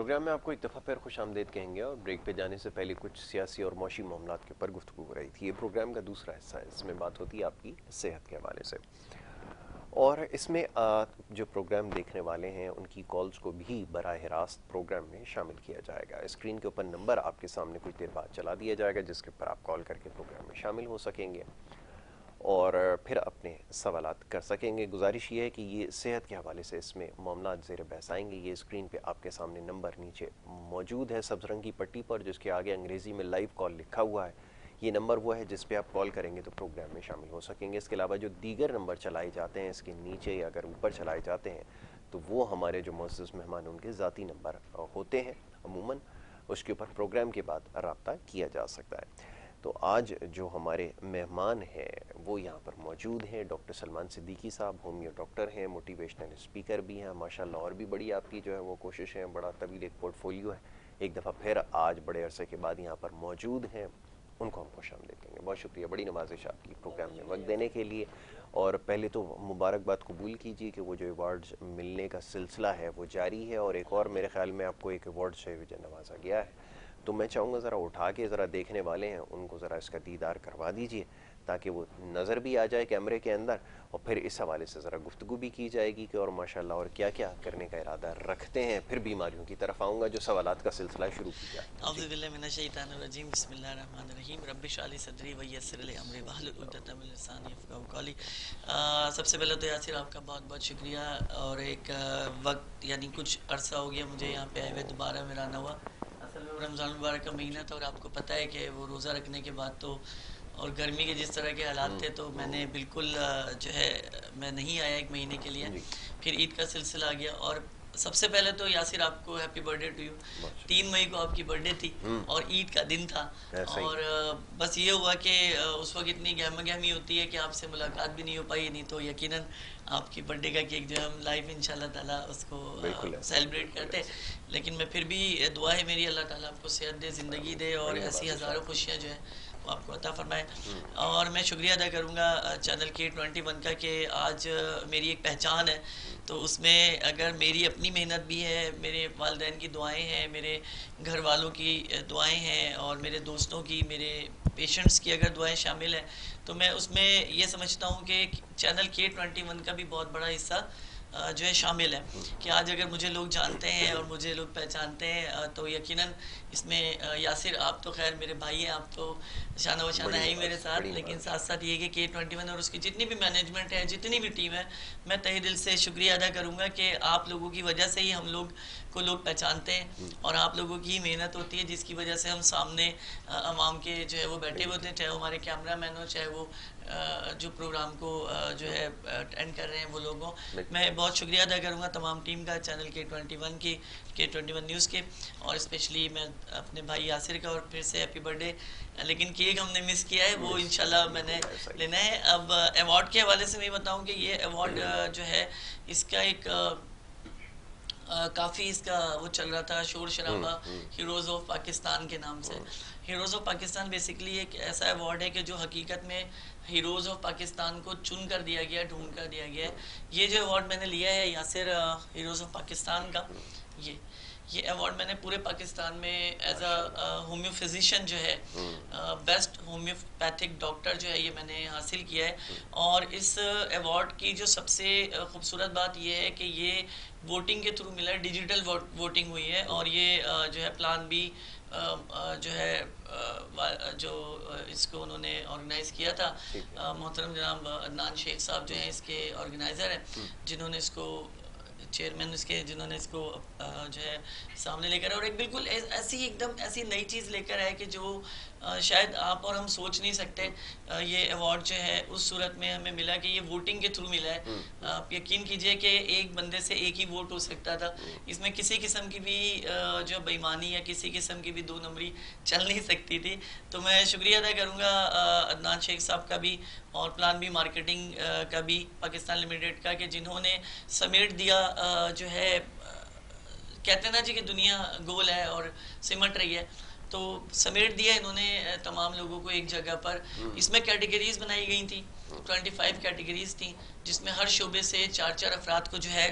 Programme में आपको एक दफ़ा फिर खुश आमदेद कहेंगे और ब्रेक पे जाने से पहले कुछ सियासी और मौशी मामलात के ऊपर गुफ्तगू हो रही थी। ये प्रोग्राम का दूसरा हिस्सा है, इसमें बात होती है आपकी सेहत के हवाले से। और इसमें जो प्रोग्राम देखने वाले हैं उनकी कॉल्स को भी बराह रास्त प्रोग्राम में शामिल किया जाएगा। स्क्रीन के ऊपर नंबर आपके सामने कुछ देर बाद चला दिया जाएगा जिसके ऊपर आप कॉल करके प्रोग्राम में शामिल हो सकेंगे और फिर अपने सवालात कर सकेंगे। गुजारिश ये है कि ये सेहत के हवाले से इसमें मामला ज़ेर बहस आएंगे। ये स्क्रीन पे आपके सामने नंबर नीचे मौजूद है सब्ज़ रंग की पट्टी पर, जिसके आगे अंग्रेज़ी में लाइव कॉल लिखा हुआ है। ये नंबर वो है जिस पे आप कॉल करेंगे तो प्रोग्राम में शामिल हो सकेंगे। इसके अलावा जो दीगर नंबर चलाए जाते हैं इसके नीचे या अगर ऊपर चलाए जाते हैं तो वो हमारे जो मुअज़्ज़ज़ मेहमान उनके ज़ाती नंबर होते हैं। अमूमन उसके ऊपर प्रोग्राम के बाद रब्ता किया जा सकता है। तो आज जो हमारे मेहमान हैं वो यहाँ पर मौजूद हैं। डॉक्टर सलमान सिद्दीकी साहब होमियो डॉक्टर हैं, मोटिवेशनल स्पीकर भी हैं माशाल्लाह, और भी बड़ी आपकी जो है वो कोशिश है, बड़ा तवील एक पोर्टफोलियो है। एक दफ़ा फिर आज बड़े अरसे के बाद यहाँ पर मौजूद हैं, उनको हम खुशामदीद कहेंगे। बहुत शुक्रिया, बड़ी नवाजिश आपकी प्रोग्राम में वक्त देने के लिए। और पहले तो मुबारकबाद कबूल कीजिए कि वो जो अवार्ड्स मिलने का सिलसिला है वो जारी है और एक और मेरे ख्याल में आपको एक अवार्ड से नवाजा गया है। तो मैं चाहूँगा ज़रा उठा के ज़रा देखने वाले हैं उनको ज़रा इसका दीदार करवा दीजिए ताकि वो नज़र भी आ जाए कैमरे के अंदर और फिर इस हवाले से ज़रा गुफ्तगू भी की जाएगी कि और माशाल्लाह और क्या क्या करने का इरादा रखते हैं। फिर बीमारियों की तरफ आऊँगा जो सवालात का सिलसिला शुरू किया। औज़ुबिल्लाहिमिनश्शैतानिर्रजीम बिस्मिल्लाहिर्रहमानिर्रहीम रब्बि इश्रह ली सदरी व यस्सिर ली अमरी वहलुल उक़दतम मिन लिसानी यफ़क़हू क़ौली। सबसे पहले तो यासिर आपका बहुत बहुत शुक्रिया। और एक वक्त यानी कुछ अरसा हो गया मुझे यहाँ पे आए हुए, दोबारा मेरा आना हुआ। असल में रमज़ान मुबारक का महीना था और आपको पता है कि वो रोज़ा रखने के बाद तो और गर्मी के जिस तरह के हालात थे तो मैंने बिल्कुल जो है मैं नहीं आया एक महीने के लिए। फिर ईद का सिलसिला आ गया और सबसे पहले तो यासिर आपको हैप्पी बर्थडे टू यू। 3 मई को आपकी बर्थडे थी और ईद का दिन था और बस ये हुआ कि उस वक्त इतनी गहमा गहमी होती है कि आपसे मुलाकात भी नहीं हो पाई। नहीं तो यकीनन आपकी बर्थडे का केक जो है हम लाइव इंशाल्लाह ताला उसको सेलिब्रेट करते। लेकिन मैं फिर भी दुआ है मेरी अल्लाह ताला आपको सेहत दे, ज़िंदगी दे और ऐसी हज़ारों खुशियाँ जो है वो आपको अता फरमाए। और मैं शुक्रिया अदा करूँगा चैनल K21 का कि आज मेरी एक पहचान है। तो उसमें अगर मेरी अपनी मेहनत भी है, मेरे वालिदैन की दुआएं हैं, मेरे घर वालों की दुआएं हैं और मेरे दोस्तों की, मेरे पेशेंट्स की अगर दुआएं शामिल हैं तो मैं उसमें ये समझता हूँ कि चैनल K21 का भी बहुत बड़ा हिस्सा जो है शामिल है कि आज अगर मुझे लोग जानते हैं और मुझे लोग पहचानते हैं तो यकीनन इसमें यासिर आप तो खैर मेरे भाई हैं, आप तो शाना वशाना है ही मेरे साथ, लेकिन साथ साथ ये कि K21 और उसकी जितनी भी मैनेजमेंट है, जितनी भी टीम है, मैं तहे दिल से शुक्रिया अदा करूँगा कि आप लोगों की वजह से ही हम लोग को लोग पहचानते हैं और आप लोगों की मेहनत होती है जिसकी वजह से हम सामने आवाम के जो है वो बैठे होते हैं, चाहे वो हमारे कैमरा मैन हो, चाहे वो जो प्रोग्राम को जो है अटेंड कर रहे हैं वो लोग हों। मैं बहुत शुक्रिया अदा करूँगा तमाम टीम का, चैनल K21 की, K21 न्यूज़ के और स्पेशली मैं अपने भाई यासिर का। और फिर से हैप्पी बर्थडे। लेकिन केक हमने मिस किया है, वो इंशाल्लाह मैंने लेना है। अब अवार्ड के हवाले से मैं बताऊँ कि ये अवार्ड जो है इसका एक काफ़ी इसका वो चल रहा था शोर शराबा हीरोज़ ऑफ पाकिस्तान के नाम से। हीरोज़ ऑफ पाकिस्तान बेसिकली एक ऐसा अवार्ड है कि जो हकीकत में हीरोज़ ऑफ पाकिस्तान को चुन कर दिया गया, ढूंढ कर दिया गया है। ये जो अवार्ड मैंने लिया है यासिर हीरोज़ ऑफ पाकिस्तान का, ये अवार्ड मैंने पूरे पाकिस्तान में एज अ होम्यो फिजिशियन जो है बेस्ट होम्योपैथिक डॉक्टर जो है ये मैंने हासिल किया है। और इस अवार्ड की जो सबसे खूबसूरत बात ये है कि ये वोटिंग के थ्रू मिला है, डिजिटल वोटिंग हुई है और ये जो है प्लान बी जो है जो इसको उन्होंने ऑर्गेनाइज़ किया था, मोहतरम जनाब अदनान शेख साहब जो हैं इसके ऑर्गेनाइज़र हैं, जिन्होंने इसको चेयरमैन इसके, जिन्होंने इसको जो है सामने लेकर आए और एक बिल्कुल ऐसी एकदम ऐसी नई चीज़ लेकर आए कि जो शायद आप और हम सोच नहीं सकते। ये अवार्ड जो है उस सूरत में हमें मिला कि ये वोटिंग के थ्रू मिला है। आप यकीन कीजिए कि एक बंदे से एक ही वोट हो सकता था, इसमें किसी किस्म की भी जो बेईमानी या किसी किस्म की भी दो नंबरी चल नहीं सकती थी। तो मैं शुक्रिया अदा करूँगा अदनान शेख साहब का भी और प्लान बी मार्केटिंग का भी पाकिस्तान लिमिटेड का, कि जिन्होंने समेट दिया जो है कहते हैं ना जी कि दुनिया गोल है और सिमट रही है, तो समेट दिया इन्होंने तमाम लोगों को एक जगह पर। इसमें कैटेगरीज बनाई गई थी, 25 कैटेगरीज थी जिसमें हर शोबे से 4-4 अफराद को जो है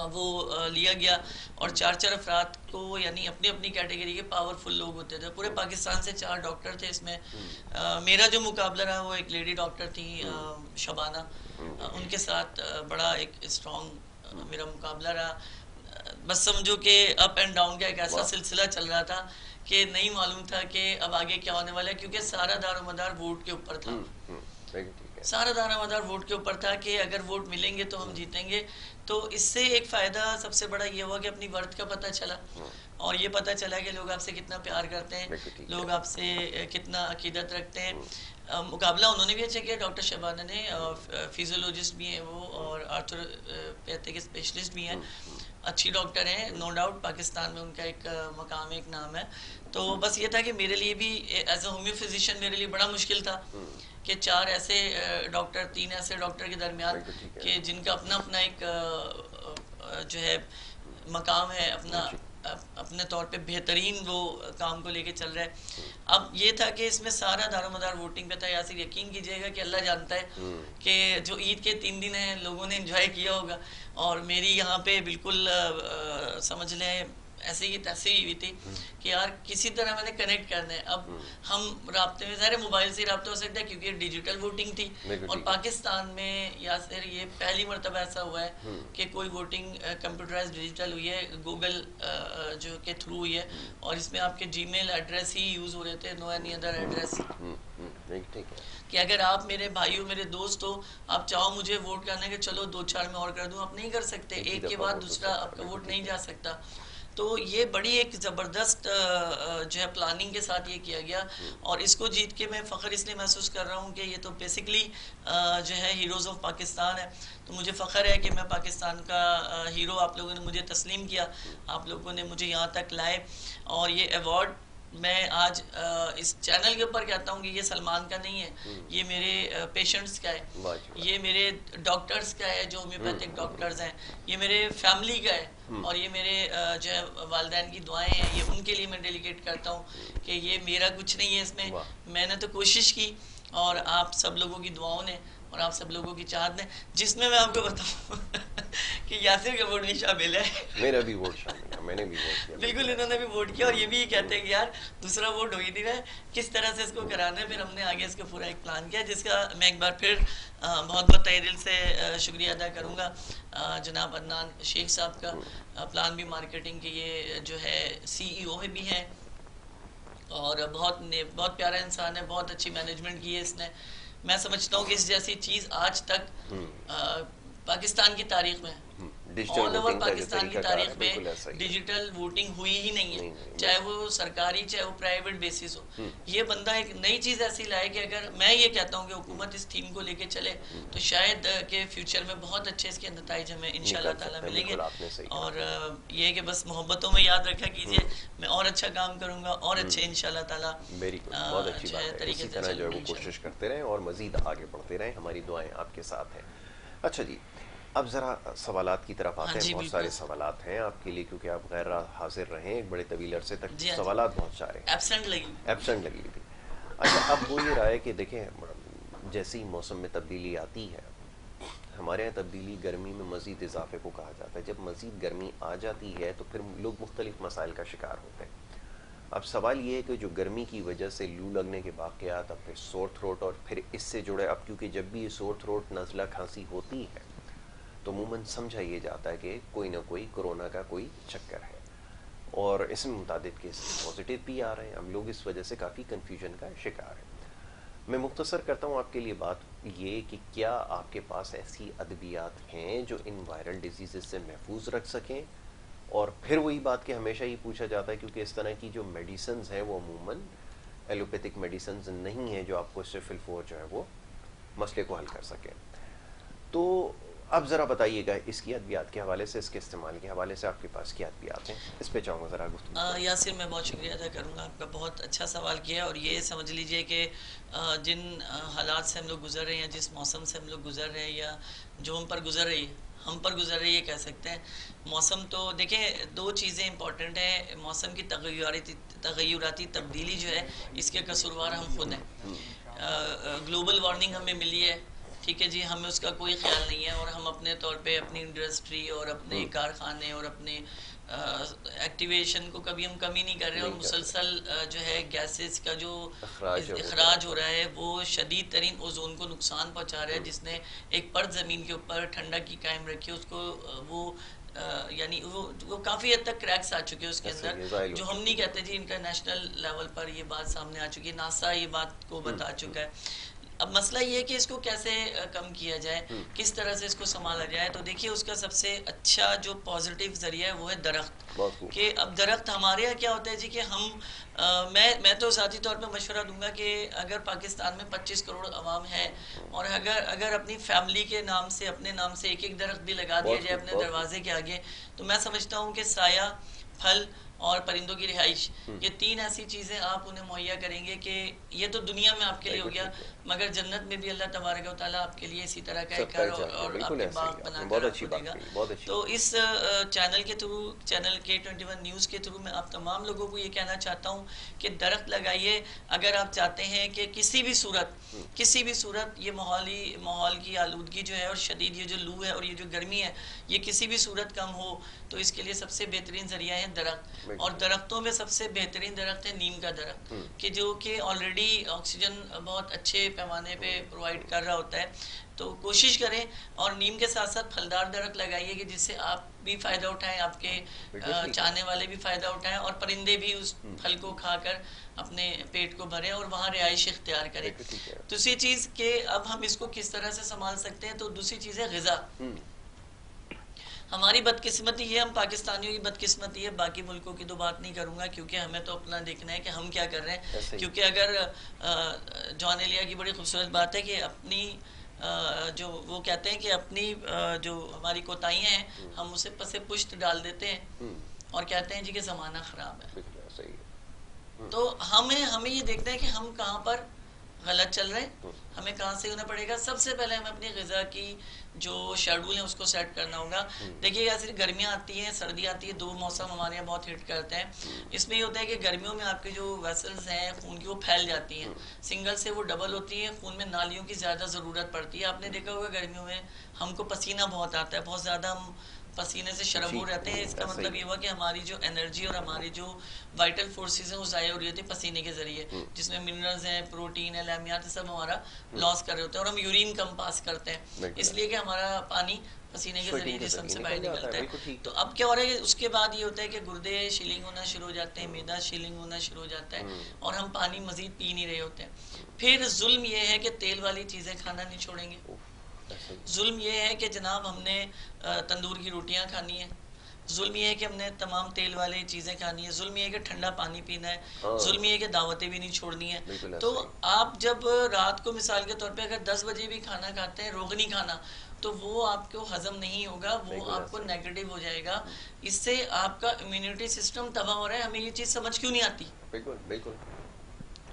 वो लिया गया और चार चार अफराद को, यानी अपनी अपनी कैटेगरी के पावरफुल लोग होते थे, पूरे पाकिस्तान से 4 डॉक्टर थे इसमें। मेरा जो मुकाबला रहा वो एक लेडी डॉक्टर थी, शबाना, उनके साथ बड़ा एक स्ट्रॉन्ग मेरा मुकाबला रहा। बस समझो कि अप एंड डाउन का एक ऐसा सिलसिला चल रहा था कि नहीं मालूम था कि अब आगे क्या होने वाला है, क्योंकि सारा दारोमदार वोट के ऊपर था। सारा दारोमदार वोट के ऊपर था कि अगर वोट मिलेंगे तो हम जीतेंगे। तो इससे एक फ़ायदा सबसे बड़ा ये हुआ कि अपनी वर्थ का पता चला, और ये पता चला कि लोग आपसे कितना प्यार करते हैं, लोग आपसे कितना अकीदत रखते हैं। मुकाबला उन्होंने भी अच्छा किया, डॉक्टर शबाना ने, फिजियोलॉजिस्ट भी हैं वो और आर्थोपैथिक स्पेशलिस्ट भी हैं, अच्छी डॉक्टर हैं, नो डाउट। पाकिस्तान में उनका एक मकाम, एक नाम है। तो बस ये था कि मेरे लिए भी एज ए होम्यो फिजिशियन मेरे लिए बड़ा मुश्किल था कि 4 ऐसे डॉक्टर, 3 ऐसे डॉक्टर के दरमियान कि जिनका अपना अपना एक जो है मकाम है, अपने तौर पे बेहतरीन वो काम को लेके चल रहा है। अब ये था कि इसमें सारा दारोमदार वोटिंग पे था। यासिर यकीन कीजिएगा कि अल्लाह जानता है कि जो ईद के 3 दिन हैं लोगों ने एंजॉय किया होगा, और मेरी यहाँ पे बिल्कुल समझ लें ऐसे ही तैसे ही हुई थी कि यार किसी तरह मैंने कनेक्ट करना है। अब हम राब्ते में, सारे मोबाइल से राब्ता हो सकता है क्योंकि डिजिटल वोटिंग थी, और पाकिस्तान में या फिर ये पहली मरतबा ऐसा हुआ है कि कोई वोटिंग कंप्यूटराइज डिजिटल हुई है, गूगल जो के थ्रू हुई है, और इसमें आपके जीमेल एड्रेस ही यूज़ हो रहे थे, नो एनी अदर एड्रेस। कि अगर आप मेरे भाई हो, मेरे दोस्त हो, आप चाहो मुझे वोट करने के चलो 2-4 में और कर दूं, आप नहीं कर सकते, एक के बाद दूसरा आपका वोट नहीं जा सकता। तो ये बड़ी एक ज़बरदस्त जो है प्लानिंग के साथ ये किया गया, और इसको जीत के मैं फ़ख्र इसलिए महसूस कर रहा हूँ कि ये तो बेसिकली जो है हीरोज़ ऑफ पाकिस्तान है। तो मुझे फ़ख्र है कि मैं पाकिस्तान का हीरो, आप लोगों ने मुझे तस्लीम किया, आप लोगों ने मुझे यहाँ तक लाए, और ये अवार्ड मैं आज इस चैनल के ऊपर कहता हूँ कि ये सलमान का नहीं है, ये मेरे पेशेंट्स का है, ये मेरे डॉक्टर्स का है जो होम्योपैथिक डॉक्टर्स हैं, ये मेरे फैमिली का है, और ये मेरे जो है वालिदैन की दुआएं हैं, ये उनके लिए मैं डेलीकेट करता हूँ कि ये मेरा कुछ नहीं है इसमें, मैंने तो कोशिश की, और आप सब लोगों की दुआओं ने और आप सब लोगों की चाहत ने, जिसमें मैं आपको बताऊँ कि यासिर का वोट भी शामिल है। मेरा भी वोट शामिल है, मैंने भी वोट किया। बिल्कुल, इन्होंने भी वोट किया, और ये भी कहते हैं कि यार दूसरा वोट हो ही नहीं रहा है, किस तरह से इसको कराना है। फिर हमने आगे इसका पूरा एक प्लान किया, जिसका मैं एक बार फिर बहुत बहुत तहे दिल से शुक्रिया अदा करूँगा जनाब अदनान शेख साहब का। प्लान भी मार्केटिंग के ये जो है CEO भी हैं, और बहुत प्यारा इंसान है, बहुत अच्छी मैनेजमेंट की है इसने। मैं समझता हूँ कि इस जैसी चीज़ आज तक पाकिस्तान की तारीख में, ऑल ओवर पाकिस्तान की तारीख में डिजिटल वोटिंग हुई ही नहीं है, चाहे वो सरकारी चाहे वो प्राइवेट बेसिस हो। ये बंदा एक नई चीज़ ऐसी लाए कि अगर मैं ये कहता हूँ कि हुकूमत इस थीम को लेके चले तो शायद के फ्यूचर में बहुत अच्छे इसके नताइज हमें इंशाल्लाह ताला मिलेंगे। और ये कि बस मोहब्बतों में याद रखा कीजिए, मैं और अच्छा काम करूँगा और अच्छे इंशाल्लाह ताला बहुत अच्छी बात है। इसी तरह जो है वो कोशिश करते रहें और मज़ीद आगे बढ़ते रहें, हमारी दुआएं आपके साथ हैं। अच्छा जी, अब ज़रा सवालात की तरफ आते हैं। बहुत सारे सवालात हैं आपके लिए, क्योंकि आप गैर हाजिर रहे एक बड़े तवील अरसे तक, सवालात बहुत सारे हैं। एब्सेंट लगी थी। अच्छा, अब वो ये रहा है कि देखें, जैसे ही मौसम में तब्दीली आती है, हमारे यहाँ तब्दीली गर्मी में मज़ीद इजाफे को कहा जाता है। जब मज़ीद गर्मी आ जाती है तो फिर लोग मुख्तलिफ मसाइल का शिकार होते हैं। अब सवाल ये है कि जो गर्मी की वजह से लू लगने के वाक़यात, अब फिर सोर थ्रोट, और फिर इससे जुड़े, अब क्योंकि जब भी ये सोर थ्रोट, नज़ला, खांसी होती है तो अमूमन समझा ये जाता है कि कोई ना कोई कोरोना का कोई चक्कर है, और इसमें मुताबिक केसेस पॉजिटिव भी आ रहे हैं। हम लोग इस वजह से काफ़ी कन्फ्यूजन का शिकार हैं। मैं मुख्तसर करता हूँ आपके लिए बात ये कि क्या आपके पास ऐसी अद्वियात हैं जो इन वायरल डिजीज़ से महफूज रख सकें, और फिर वही बात कि हमेशा ये पूछा जाता है क्योंकि इस तरह की जो मेडिसिन्स हैं वो अमूमन एलोपैथिक मेडिसिन्स नहीं है जो आपको सिर्फ फोर जो है वो मसले को हल कर सकें। तो अब ज़रा बताइएगा इसकी अद्वियात के हवाले से, इसके इस्तेमाल के हवाले से आपके पास क्या अद्वियात हैं, इस पे चाहूँगा ज़रा गुफ्तगू। यासिर, मैं बहुत शुक्रिया अदा करूँगा, आपका बहुत अच्छा सवाल किया। और ये समझ लीजिए कि जिन हालात से हम लोग गुजर रहे हैं, जिस मौसम से हम लोग गुजर रहे हैं, या जो हम पर गुजर रही है, हम पर गुजर रही है कह सकते हैं। मौसम तो देखें, 2 चीज़ें इंपॉर्टेंट हैं। मौसम की तगय्युराती तब्दीली जो है, इसके कसूरवार हम खुद हैं। ग्लोबल वार्मिंग हमें मिली है, ठीक है जी, हमें उसका कोई ख्याल नहीं है और हम अपने तौर पे अपनी इंडस्ट्री और अपने कारखाने और अपने एक्टिवेशन को कभी हम कमी नहीं कर रहे हैं। और नहीं कर मुसलसल जो है गैसेस का जो अखराज हो रहा इखराज हो रहा है वो शदीद तरीन ओजोन को नुकसान पहुंचा रहा है, जिसने एक परत ज़मीन के ऊपर ठंडक की कायम रखी है उसको वो यानी वो काफ़ी हद तक क्रैक्स आ चुके हैं उसके ऐसे अंदर, मिसाइल हो जो हम नहीं कहते जी। इंटरनेशनल लेवल पर ये बात सामने आ चुकी है, नासा ये बात को बता चुका है। अब मसला ये है कि इसको कैसे कम किया जाए, किस तरह से इसको संभाला जाए। तो देखिए उसका सबसे अच्छा जो पॉजिटिव जरिया है वो है दरख्त। बहुत खूब। कि अब दरख्त हमारे यहाँ क्या होता है जी कि हम मैं तो ज़ाती तौर पे मशवरा दूंगा कि अगर पाकिस्तान में 25 करोड़ आवाम है और अगर अगर अपनी फैमिली के नाम से अपने नाम से एक एक दरख्त भी लगा दिया बहुत जाए खूब, अपने बहुत दरवाजे के आगे, तो मैं समझता हूँ कि साया, फल और परिंदों की रिहाइश, ये तीन ऐसी चीज़ें आप उन्हें मुहैया करेंगे कि ये तो दुनिया में आपके लिए हो गया, बिल्कुल ठीक मगर जन्नत में भी अल्लाह तबारक व तआला आपके लिए इसी तरह का एक सरप्राइज घर चाहते हैं, और बिल्कुल आपके ऐसे बाग ही आपने बनाकर बहुत अच्छी आपको बात देगा। कही, बहुत अच्छी तो इस चैनल के थ्रू, चैनल K21 न्यूज़ के थ्रू मैं आप तमाम लोगों को ये कहना चाहता हूँ कि दरख्त लगाइए। अगर आप चाहते हैं कि किसी भी सूरत ये माहौल की आलूदगी जो है और शदीद ये जो लू है और ये जो गर्मी है ये किसी भी सूरत कम हो, तो इसके लिए सबसे बेहतरीन जरिया है दरख्त। और दरख्तों में सबसे बेहतरीन दरख्त है नीम का दरख्त, कि जो कि ऑलरेडी ऑक्सीजन बहुत अच्छे पैमाने पे प्रोवाइड कर रहा होता है। तो कोशिश करें और नीम के साथ साथ फलदार दरख्त लगाइए कि जिससे आप भी फ़ायदा उठाएं, आपके चाहने वाले भी फ़ायदा उठाएं और परिंदे भी उस फल को खाकर अपने पेट को भरें और वहाँ रिहाइश इख्तियार करें। दूसरी चीज़ कि अब हम इसको किस तरह से संभाल सकते हैं, तो दूसरी चीज़ है ग़िज़ा। हमारी बदकिस्मती है, हम पाकिस्तानियों की बदकिस्मती है, बाकी मुल्कों की तो बात नहीं करूँगा क्योंकि हमें तो अपना देखना है कि हम क्या कर रहे हैं। क्योंकि अगर जॉन एलिया की बड़ी खूबसूरत बात है कि अपनी जो वो कहते हैं कि अपनी जो हमारी कोताहियाँ हैं हम उसे पसे पुश्त डाल देते हैं और कहते हैं जी कि ज़माना ख़राब है। तो हमें ये देखना है कि हम कहाँ पर गलत चल रहे हैं, हमें कहाँ से होना पड़ेगा। सबसे पहले हमें अपनी ग़िज़ा की जो शेड्यूल है उसको सेट करना होगा। देखिए ऐसे गर्मियाँ आती हैं, सर्दी आती है, दो मौसम हमारे यहाँ बहुत हिट करते हैं। इसमें ये होता है कि गर्मियों में आपके जो वेसल्स हैं खून की वो फैल जाती हैं, सिंगल से वो डबल होती हैं, खून में नालियों की ज़्यादा ज़रूरत पड़ती है। आपने देखा होगा गर्मियों में हमको पसीना बहुत आता है, बहुत ज़्यादा हम पसीने से शरबू रहते हैं। इसका मतलब ये हुआ कि हमारी जो एनर्जी और हमारी जो वाइटल फोर्सेस हैं वो ज़ाया हो रही होती है पसीने के ज़रिए, जिसमें मिनरल्स हैं, प्रोटीन है, लैमियात सब हमारा लॉस कर रहे होते हैं और हम यूरिन कम पास करते हैं, इसलिए कि हमारा पानी पसीने के ज़रिए जिस्म से बाहर निकलता है। तो अब क्या हो रहा है, उसके बाद ये होता है कि गुर्दे शीलिंग होना शुरू हो जाते हैं, मैदा शीलिंग होना शुरू हो जाता है और हम पानी मज़ीद पी नहीं रहे होते हैं। फिर जुल्म ये है कि तेल वाली चीज़ें खाना नहीं छोड़ेंगे। जुल्म ये है कि जनाब हमने तंदूर की रोटियां खानी है, जुल्म ये है कि हमने तमाम तेल वाली चीज़ें खानी है, जुल्म ये है कि ठंडा पानी पीना है, जुल्म ये है कि दावतें भी नहीं छोड़नी है। तो आप जब रात को मिसाल के तौर पे अगर 10 बजे भी खाना खाते हैं, रोगनी खाना, तो वो आपको हजम नहीं होगा, वो आपको नेगेटिव हो जाएगा, इससे आपका इम्यूनिटी सिस्टम तबाह हो रहा है। हमें ये चीज़ समझ क्यों नहीं आती? बिल्कुल बिल्कुल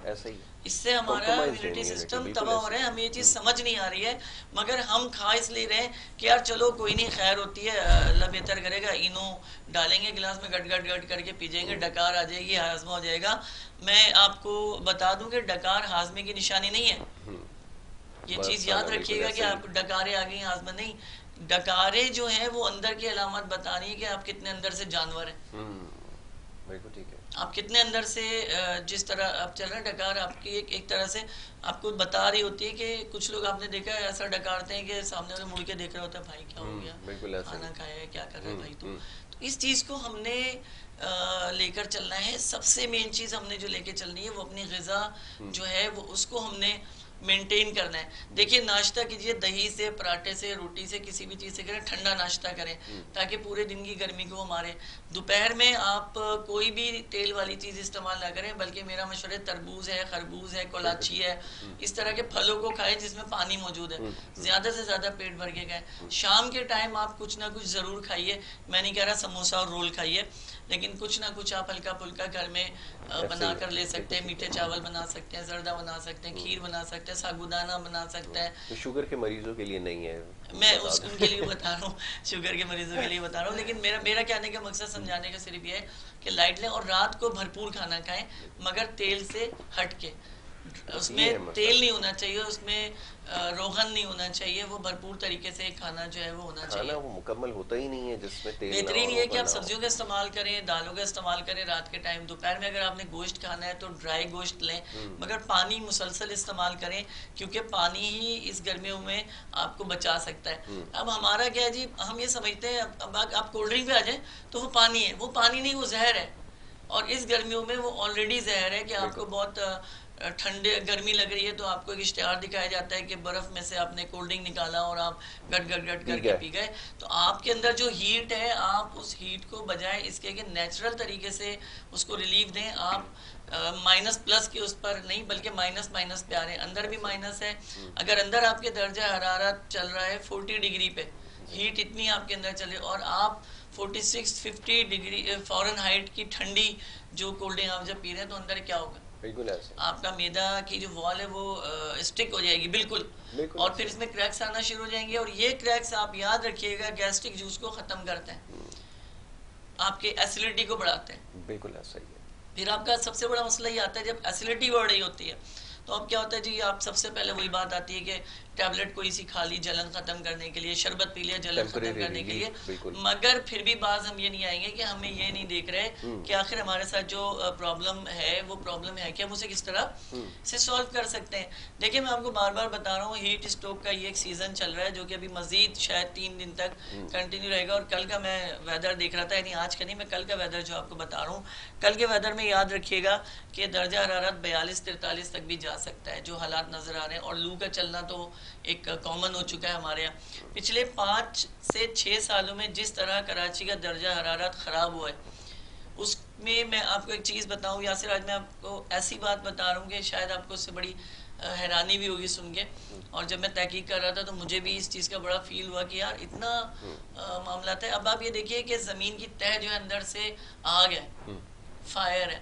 ऐसा ही, इससे हमारा इम्यूनिटी सिस्टम तबाह हो रहा है, हमें ये चीज़ समझ नहीं आ रही है, मगर हम खा इसलिए रहे कि यार चलो कोई नहीं, खैर होती है, अल्लाह बेहतर करेगा, इनो डालेंगे गिलास में, गट गट गट करके पी जाएंगे, डकार आ जाएगी, हाजमा हो जाएगा। मैं आपको बता दूं कि डकार हाजमे की निशानी नहीं है, ये चीज़ याद रखिएगा कि आप डकारें आ गई, हाजमा नहीं। डकारें जो हैं वो अंदर की अलामत बता रही है कि आप कितने अंदर से जानवर हैं, बिल्कुल ठीक है, आप कितने अंदर से जिस तरह आप चल रहे हैं, डकार आपकी एक तरह से आपको बता रही होती है कि कुछ लोग आपने देखा है ऐसा डकारते हैं कि सामने वाले मुड़ के देख रहा होता है, भाई क्या हो गया, खाना खाया है, क्या कर रहे हैं भाई। तो इस चीज़ को हमने लेकर चलना है। सबसे मेन चीज़ हमने जो लेकर चलनी है वो अपनी ग़िज़ा जो है वो उसको हमने मेंटेन करना है। देखिए नाश्ता कीजिए, दही से, पराठे से, रोटी से, किसी भी चीज़ से करें, ठंडा नाश्ता करें ताकि पूरे दिन की गर्मी को मारे। दोपहर में आप कोई भी तेल वाली चीज़ इस्तेमाल ना करें, बल्कि मेरा मशवरा तरबूज है, खरबूज है, कोलाची है, इस तरह के फलों को खाएं जिसमें पानी मौजूद है, ज़्यादा से ज़्यादा पेट भर के खाएं। शाम के टाइम आप कुछ ना कुछ ज़रूर खाइए, मैं नहीं कह रहा समोसा और रोल खाइए, लेकिन कुछ ना कुछ आप हल्का फुल्का घर में बना कर ले सकते हैं। मीठे चावल बना सकते हैं, जर्दा बना सकते हैं, खीर बना सकते हैं, साबूदाना बना सकते हैं। तो शुगर के मरीजों के लिए नहीं है, मैं उनके लिए बता रहा हूँ, शुगर के मरीजों के लिए बता रहा हूँ, लेकिन मेरा कहने का मकसद समझाने का सिर्फ ये है कि लाइट लें और रात को भरपूर खाना खाएं, मगर तेल से हट के। उसमें तेल नहीं होना चाहिए, उसमें रोगन नहीं होना चाहिए, वो भरपूर तरीके से खाना जो है वो होना चाहिए। खाना वो मुकम्मल होता ही नहीं है जिसमें तेल ना बेहतरीन हो, ये है कि रोगन आप ना हो। सब्जियों का इस्तेमाल करें, दालों का इस्तेमाल करें रात के टाइम। दोपहर में अगर आपने गोश्त खाना है तो ड्राई गोश्त लें, मगर पानी मुसलसल इस्तेमाल करें, क्योंकि पानी ही इस गर्मियों में आपको बचा सकता है। अब हमारा क्या है जी, हम ये समझते हैं अब आप कोल्ड ड्रिंक पे आ जाएं तो वो पानी है, वो पानी नहीं, वो जहर है। और इस गर्मियों में वो ऑलरेडी जहर है कि आपको बिल्कुल। बहुत ठंडे गर्मी लग रही है तो आपको एक इश्तिहार दिखाया जाता है कि बर्फ में से आपने कोल्ड ड्रिंक निकाला और आप गट गट गट ठीक करके है। पी गए। तो आपके अंदर जो हीट है, आप उस हीट को बजाय इसके कि नेचुरल तरीके से उसको रिलीफ दें, आप माइनस प्लस के उस पर नहीं बल्कि माइनस माइनस पे आ रहे हैं, अंदर भी माइनस है। अगर अंदर आपके दर्जा हरारत चल रहा है 40 डिग्री पे, हीट इतनी आपके अंदर चले और आप 46-50 डिग्री फ़ारेनहाइट की ठंडी जो कोल्ड ड्रिंक आप जब पी रहे हैं तो अंदर क्या होगा? बिल्कुल ऐसे। आपका मैदा की जो वॉल है वो स्टिक हो जाएगी बिल्कुल, बिल्कुल और फिर ऐसे। इसमें क्रैक्स आना शुरू हो जाएंगे। और ये क्रैक्स आप याद रखिएगा गैस्ट्रिक जूस को ख़त्म करते हैं, आपके एसिडिटी को बढ़ाते हैं। बिल्कुल ऐसा ही है। फिर आपका सबसे बड़ा मसला ये आता है जब एसिडिटी बढ़ रही होती है तो अब क्या होता है जी, आप सबसे पहले वही बात आती है कि टैबलेट कोई सी खा ली जलन खत्म करने के लिए, शरबत पी लिया जलन खत्म टेम्परेरी करने के लिए। रिलीफ। बिल्कुल। मगर फिर भी बाज हम ये नहीं आएंगे कि हमें ये नहीं देख रहे कि आखिर हमारे साथ जो प्रॉब्लम है वो प्रॉब्लम है कि हम उसे किस तरह से सॉल्व कर सकते हैं। देखिए मैं आपको बार बार बता रहा हूँ, हीट स्ट्रोक का ये एक सीजन चल रहा है जो कि अभी मजीद शायद 3 दिन तक कंटिन्यू रहेगा। और कल का मैं वेदर देख रहा था, यानी आज का नहीं, मैं कल का वेदर जो आपको बता रहा हूँ, कल के वेदर में याद रखिएगा कि दर्जा हरारत 42-43 तक भी जा सकता है, जो हालात नजर आ रहे हैं। और लू का चलना तो एक कॉमन हो चुका है हमारे यहाँ। पिछले 5 से 6 सालों में जिस तरह कराची का दर्जा हरारत ख़राब हुआ है, उसमें मैं आपको एक चीज़ बताऊँ यासिर, आज मैं आपको ऐसी बात बता रहा हूँ कि शायद आपको उससे बड़ी हैरानी भी होगी सुन के। और जब मैं तहकीक कर रहा था तो मुझे भी इस चीज़ का बड़ा फील हुआ कि यार इतना मामला है। अब आप ये देखिए कि ज़मीन की तह जो है अंदर से आग है, फायर है,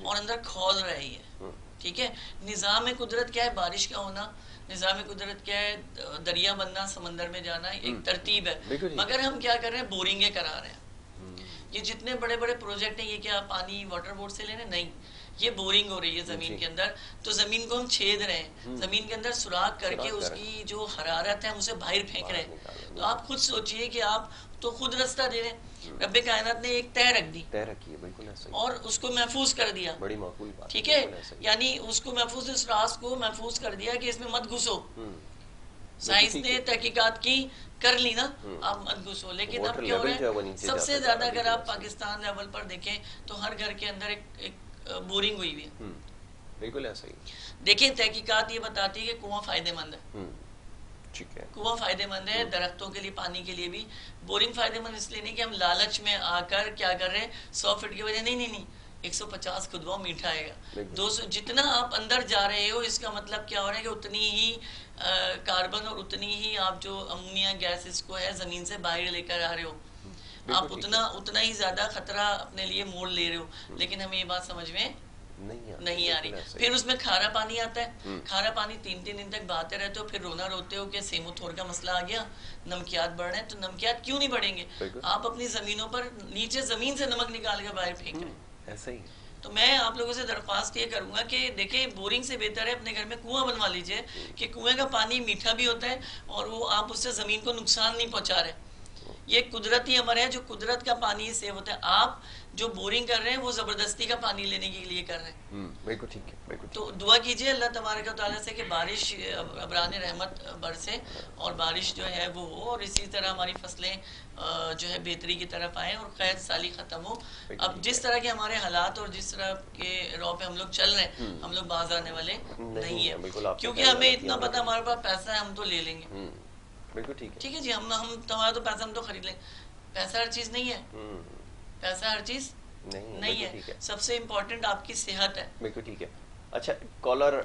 और अंदर खौल रही है। ठीक है, निज़ाम कुदरत क्या है? बारिश का होना। निज़ाम कुदरत क्या है? दरिया बनना, समंदर में जाना, एक तरतीब है। मगर हम क्या कर रहे हैं? बोरिंगें करा रहे हैं। ये जितने बड़े बड़े प्रोजेक्ट हैं, ये क्या पानी वाटर बोर्ड से ले रहे हैं? नहीं, ये बोरिंग हो रही है ज़मीन के अंदर। तो ज़मीन को हम छेद रहे हैं, ज़मीन के अंदर सुराख करके उसकी जो हरारत है हम उसे बाहर फेंक रहे हैं। तो आप खुद सोचिए कि आप तो खुद रास्ता दे रहे हैं। रब्बे कायनात ने एक तह रख दी, तय रखी है। बिल्कुल ऐसा ही। और उसको महफूज कर दिया। बड़ी माकूल बात। ठीक है, यानी उसको महफूज, इस रास को महफूज कर दिया कि इसमें मत घुसो। साइंस ने तहकीकात की, कर ली ना, आप मत घुसो। लेकिन अब क्या हो रहा है? सबसे ज्यादा अगर आप पाकिस्तान लेवल पर देखें तो हर घर के अंदर एक बोरिंग हुई हुई है। बिल्कुल ऐसा ही। देखिए तहकीकात ये बताती है कि कुआं फायदेमंद है। ठीक है, कुआं फायदेमंद है दरख्तों के लिए, पानी के लिए भी। बोरिंग फायदेमंद इसलिए नहीं कि हम लालच में आकर क्या कर रहे हैं 100 फीट की वजह, नहीं नहीं नहीं, 150 खुदवाओ मीठा आएगा। 200 जितना आप अंदर जा रहे हो इसका मतलब क्या हो रहा है कि उतनी ही कार्बन और उतनी ही आप जो अमोनिया गैस इसको है ज़मीन से बाहर लेकर आ रहे हो, आप उतना ही ज़्यादा खतरा अपने लिए मोड़ ले रहे हो। लेकिन हमें ये बात समझ में नहीं आ रही। फिर उसमें खारा पानी आता है। खारा पानी 3-3 दिन तक बहाते रहते हो, फिर रोना रोते हो कि सेमोथोर का मसला आ गया, नमकियात बढ़ रहे हैं। तो नमकियात क्यों नहीं बढ़ेंगे? आप अपनी ज़मीनों पर नीचे ज़मीन से नमक निकाल कर बाहर फेंक रहे हैं। ऐसा ही। तो मैं आप लोगों से दरख्वास्त ये करूंगा कि देखें, बोरिंग से बेहतर है अपने घर में कुआं बनवा लीजिए कि कुएं का पानी मीठा भी होता है और वो आप उससे ज़मीन को नुकसान नहीं पहुंचा रहे। ये कुदरती अमर है, जो कुदरत का पानी सेव होता है। आप जो बोरिंग कर रहे हैं वो ज़बरदस्ती का पानी लेने के लिए कर रहे हैं। बिल्कुल ठीक है, बिल्कुल। तो दुआ कीजिए अल्लाह तबारक व तआला से कि बारिश अबरान रहमत बरसे और बारिश जो है वो हो, और इसी तरह हमारी फसलें जो है बेहतरी की तरफ आए और कैद साली ख़त्म हो। अब जिस तरह के हमारे हालात और जिस तरह के रौ पे हम लोग चल रहे हैं, हम लोग बाज आने वाले नहीं है, क्योंकि हमें इतना पता हमारे पास पैसा है, हम तो ले लेंगे। बिल्कुल ठीक है, ठीक है जी, हम तुम्हारा तो पैसा हम तो खरीद लेंगे। पैसा हर चीज़ नहीं है, पैसा हर चीज़ नहीं है। सबसे इम्पोर्टेंट आपकी सेहत है। बिल्कुल ठीक है। अच्छा, कॉलर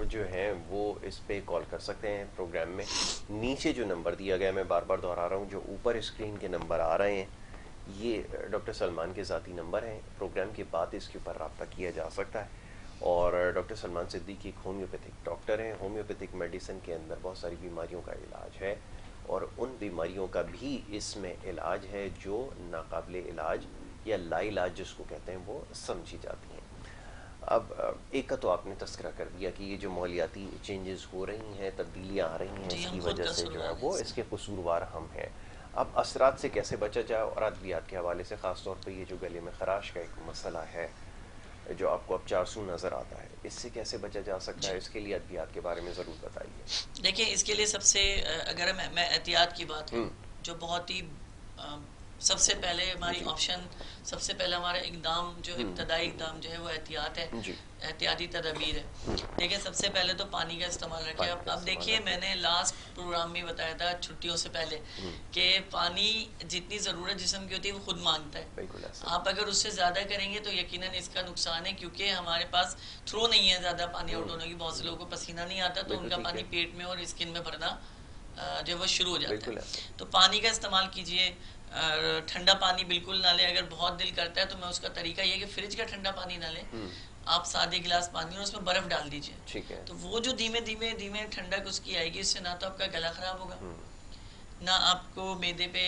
जो हैं वो इस पे कॉल कर सकते हैं प्रोग्राम में। नीचे जो नंबर दिया गया, मैं बार बार दोहरा रहा हूँ, जो ऊपर स्क्रीन के नंबर आ रहे हैं ये डॉक्टर सलमान के ज़ाती नंबर हैं। प्रोग्राम के बाद इसके ऊपर रब्ता किया जा सकता है। और डॉक्टर सलमान सिद्दीकी एक होम्योपैथिक डॉक्टर हैं। होम्योपैथिक मेडिसिन के अंदर बहुत सारी बीमारियों का इलाज है, और उन बीमारियों का भी इसमें इलाज है जो नाकाबिले इलाज या लाइलाज जिसको कहते हैं वो समझी जाती हैं। अब एक का तो आपने तस्करा कर दिया कि ये जो माहौलियाती चेंजेस हो रही हैं, तब्दीलियाँ आ रही हैं, जी, हम इसकी खुद वजह से जो है कसूरवार हैं वो इसके। इसके कसूरवार हम हैं। अब असरात से कैसे बचा जाए, और अद्वियात के हवाले से ख़ास तौर पे ये जो गले में ख़राश का एक मसला है जो आपको अब 400 नज़र आता है, इससे कैसे बचा जा सकता जी, है, इसके लिए अद्वियात के बारे में ज़रूर बताइए। देखिए इसके लिए सबसे अगर मैं एहतियात की बात करूं, हम्म। जो बहुत ही अ, सबसे पहले हमारी जी। ऑप्शन, सबसे पहला हमारा इकदाम जो हम्म। इब्तदाई इकदाम जो है वो एहतियात है, जी। एहतियाती तदबीर है। हम्म। देखिए सबसे पहले तो पानी का इस्तेमाल रखें। पानी का अब इस्तेमाल देखिए रखें। मैंने लास्ट प्रोग्राम में बताया था छुट्टियों से पहले हम्म। कि पानी जितनी ज़रूरत जिस्म की होती है वो खुद मांगता है। बिल्कुल ऐसा। आप अगर उससे ज़्यादा करेंगे तो यकीनन इसका नुकसान है, क्योंकि हमारे पास थ्रो नहीं है ज़्यादा पानी आउट होने की। बहुत से लोगों को पसीना नहीं आता तो बिल्कुल उनका ठीक पानी है। पेट में और स्किन में भरना जो है वो शुरू हो जाता बिल्कुल है। ऐसा। तो पानी का इस्तेमाल कीजिए। ठंडा पानी बिल्कुल ना लें। अगर बहुत दिल करता है तो मैं उसका तरीका ये है कि फ्रिज का ठंडा पानी ना लें, हम्म। आप सादे गिलास पानी और उसमें बर्फ़ डाल दीजिए। ठीक है। तो वो जो धीमे धीमे धीमे ठंडक उसकी आएगी, इससे ना तो आपका गला ख़राब होगा, हम्म। ना आपको मैदे पे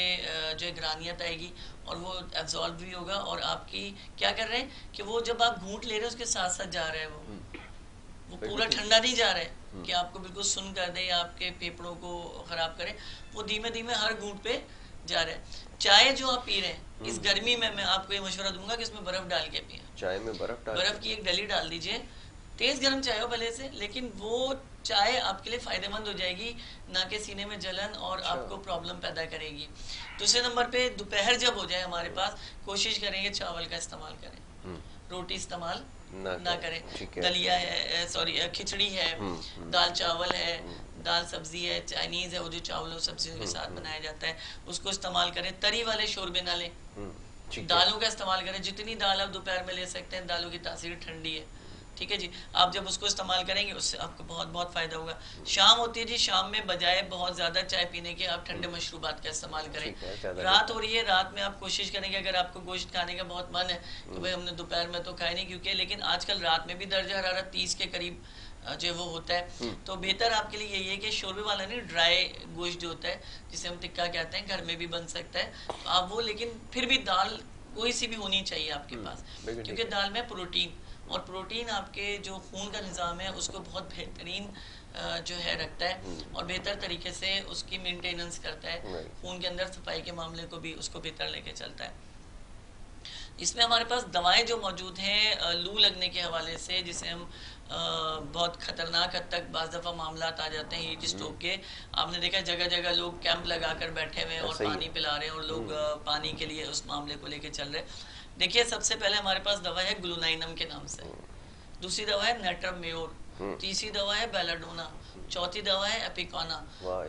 जो है ग्रानियत आएगी, और वो एब्जॉर्ब भी होगा। और आपकी क्या कर रहे हैं कि वो जब आप घूंट ले रहे हैं उसके साथ साथ जा रहा है वो बिल्कुल पूरा ठीक। ठंडा नहीं जा रहा है कि आपको बिल्कुल सुन कर दे या आपके फेफड़ों को ख़राब करे। वो धीमे धीमे हर घूंट पे जा रहा है। चाय जो आप पी रहे हैं इस गर्मी में, मैं आपको ये मशवरा दूंगा कि इसमें बर्फ़ डाल के पिए। चाय में बर्फ़ डाल बर्फ़ की एक डली डाल दीजिए, तेज़ गर्म चाय हो भले से, लेकिन वो चाय आपके लिए फ़ायदेमंद हो जाएगी, ना कि सीने में जलन और अच्छा। आपको प्रॉब्लम पैदा करेगी। दूसरे नंबर पे दोपहर जब हो जाए हमारे पास, कोशिश करेंगे चावल का इस्तेमाल करें, रोटी इस्तेमाल ना करें। ठीक है। दलिया है, सॉरी खिचड़ी है, दाल चावल है, दाल सब्जी है, चाइनीज़ है, वो जो चावलों सब्जियों के साथ बनाया जाता है उसको इस्तेमाल करें। तरी वाले शोरबे ना लें। ठीक है। दालों का इस्तेमाल करें। जितनी दाल आप दोपहर में ले सकते हैं, दालों की तासीर ठंडी है, ठीक है जी। आप जब उसको इस्तेमाल करेंगे उससे आपको बहुत बहुत फ़ायदा होगा। शाम होती है जी, शाम में बजाय बहुत ज़्यादा चाय पीने के आप ठंडे मशरूबात का इस्तेमाल ठीक है, करें। ज़्यादा रात हो रही है, रात में आप कोशिश करेंगे, अगर आपको गोश्त खाने का बहुत मन है तो भाई हमने दोपहर में तो खाए नहीं, क्योंकि लेकिन आजकल रात में भी दर्जा हरारत 30 के करीब जो वो होता है। तो बेहतर आपके लिए यही है कि शोरबे वाला नहीं, ड्राई गोश्त जो होता है जिसे हम टिक्का कहते हैं, घर में भी बन सकता है तो आप वो, लेकिन फिर भी दाल कोई सी भी होनी चाहिए आपके पास, क्योंकि दाल में प्रोटीन, और प्रोटीन आपके जो खून का निज़ाम है उसको बहुत बेहतरीन जो है रखता है और बेहतर तरीके से उसकी मेंटेनेंस करता है। खून के अंदर सफाई के मामले को भी उसको बेहतर लेके चलता है। इसमें हमारे पास दवाएं जो मौजूद हैं लू लगने के हवाले से, जिसे हम बहुत ख़तरनाक हद तक बाज़ दफ़ा मामला आ जाते हैं हीट स्ट्रोक के। आपने देखा जगह जगह लोग कैंप लगा कर बैठे हुए हैं और पानी पिला रहे हैं, और लोग पानी के लिए उस मामले को लेके चल रहे हैं। देखिए सबसे पहले हमारे पास दवा है ग्लूनाइनम के नाम से, दूसरी दवा है नेट्रमेयोर, तीसरी दवा है बेलाडोना, चौथी दवा है एपिकोना।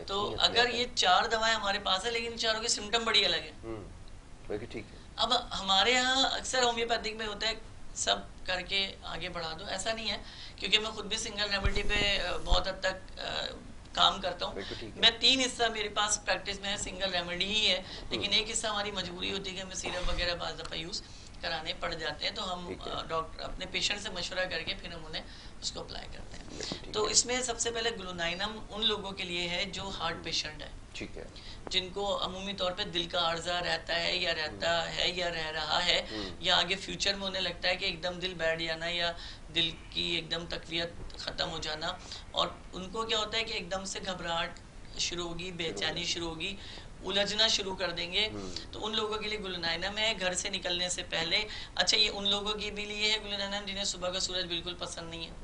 तो अगर ये 4 दवाएं हमारे पास है, लेकिन चारों के सिम्टम बड़ी अलग है। ठीक है। अब हमारे यहाँ अक्सर होम्योपैथिक में होता है सब करके आगे बढ़ा दो, ऐसा नहीं है, क्योंकि मैं खुद भी सिंगल रेमेडी पे बहुत हद तक काम करता हूँ। मैं 3 हिस्सा मेरे पास प्रैक्टिस में है, सिंगल रेमेडी ही है, लेकिन एक हिस्सा हमारी मजबूरी होती है कि हमें सीरप वगैरह बाज़ दफ़ा यूज़ कराने पड़ जाते हैं, तो हम डॉक्टर अपने पेशेंट से मशवरा करके फिर हम उन्हें उसको अप्लाई करते हैं। तो इसमें सबसे पहले ग्लूनाइनम उन लोगों के लिए है जो हार्ट पेशेंट है, ठीक है, जिनको अमूमी तौर पे दिल का आर्जा रहता है या रह रहा है, या आगे फ्यूचर में उन्हें लगता है कि एकदम दिल बैठ जाना या दिल की एकदम तकवीयत ख़त्म हो जाना, और उनको क्या होता है कि एकदम से घबराहट शुरू होगी, बेचैनी शुरू होगी, उलझना शुरू कर देंगे। तो उन लोगों के लिए ग्लूनाइनम है घर से निकलने से पहले। अच्छा, ये उन लोगों के भी लिए है ग्लूनाइनम जिन्हें सुबह का सूरज बिल्कुल पसंद नहीं है,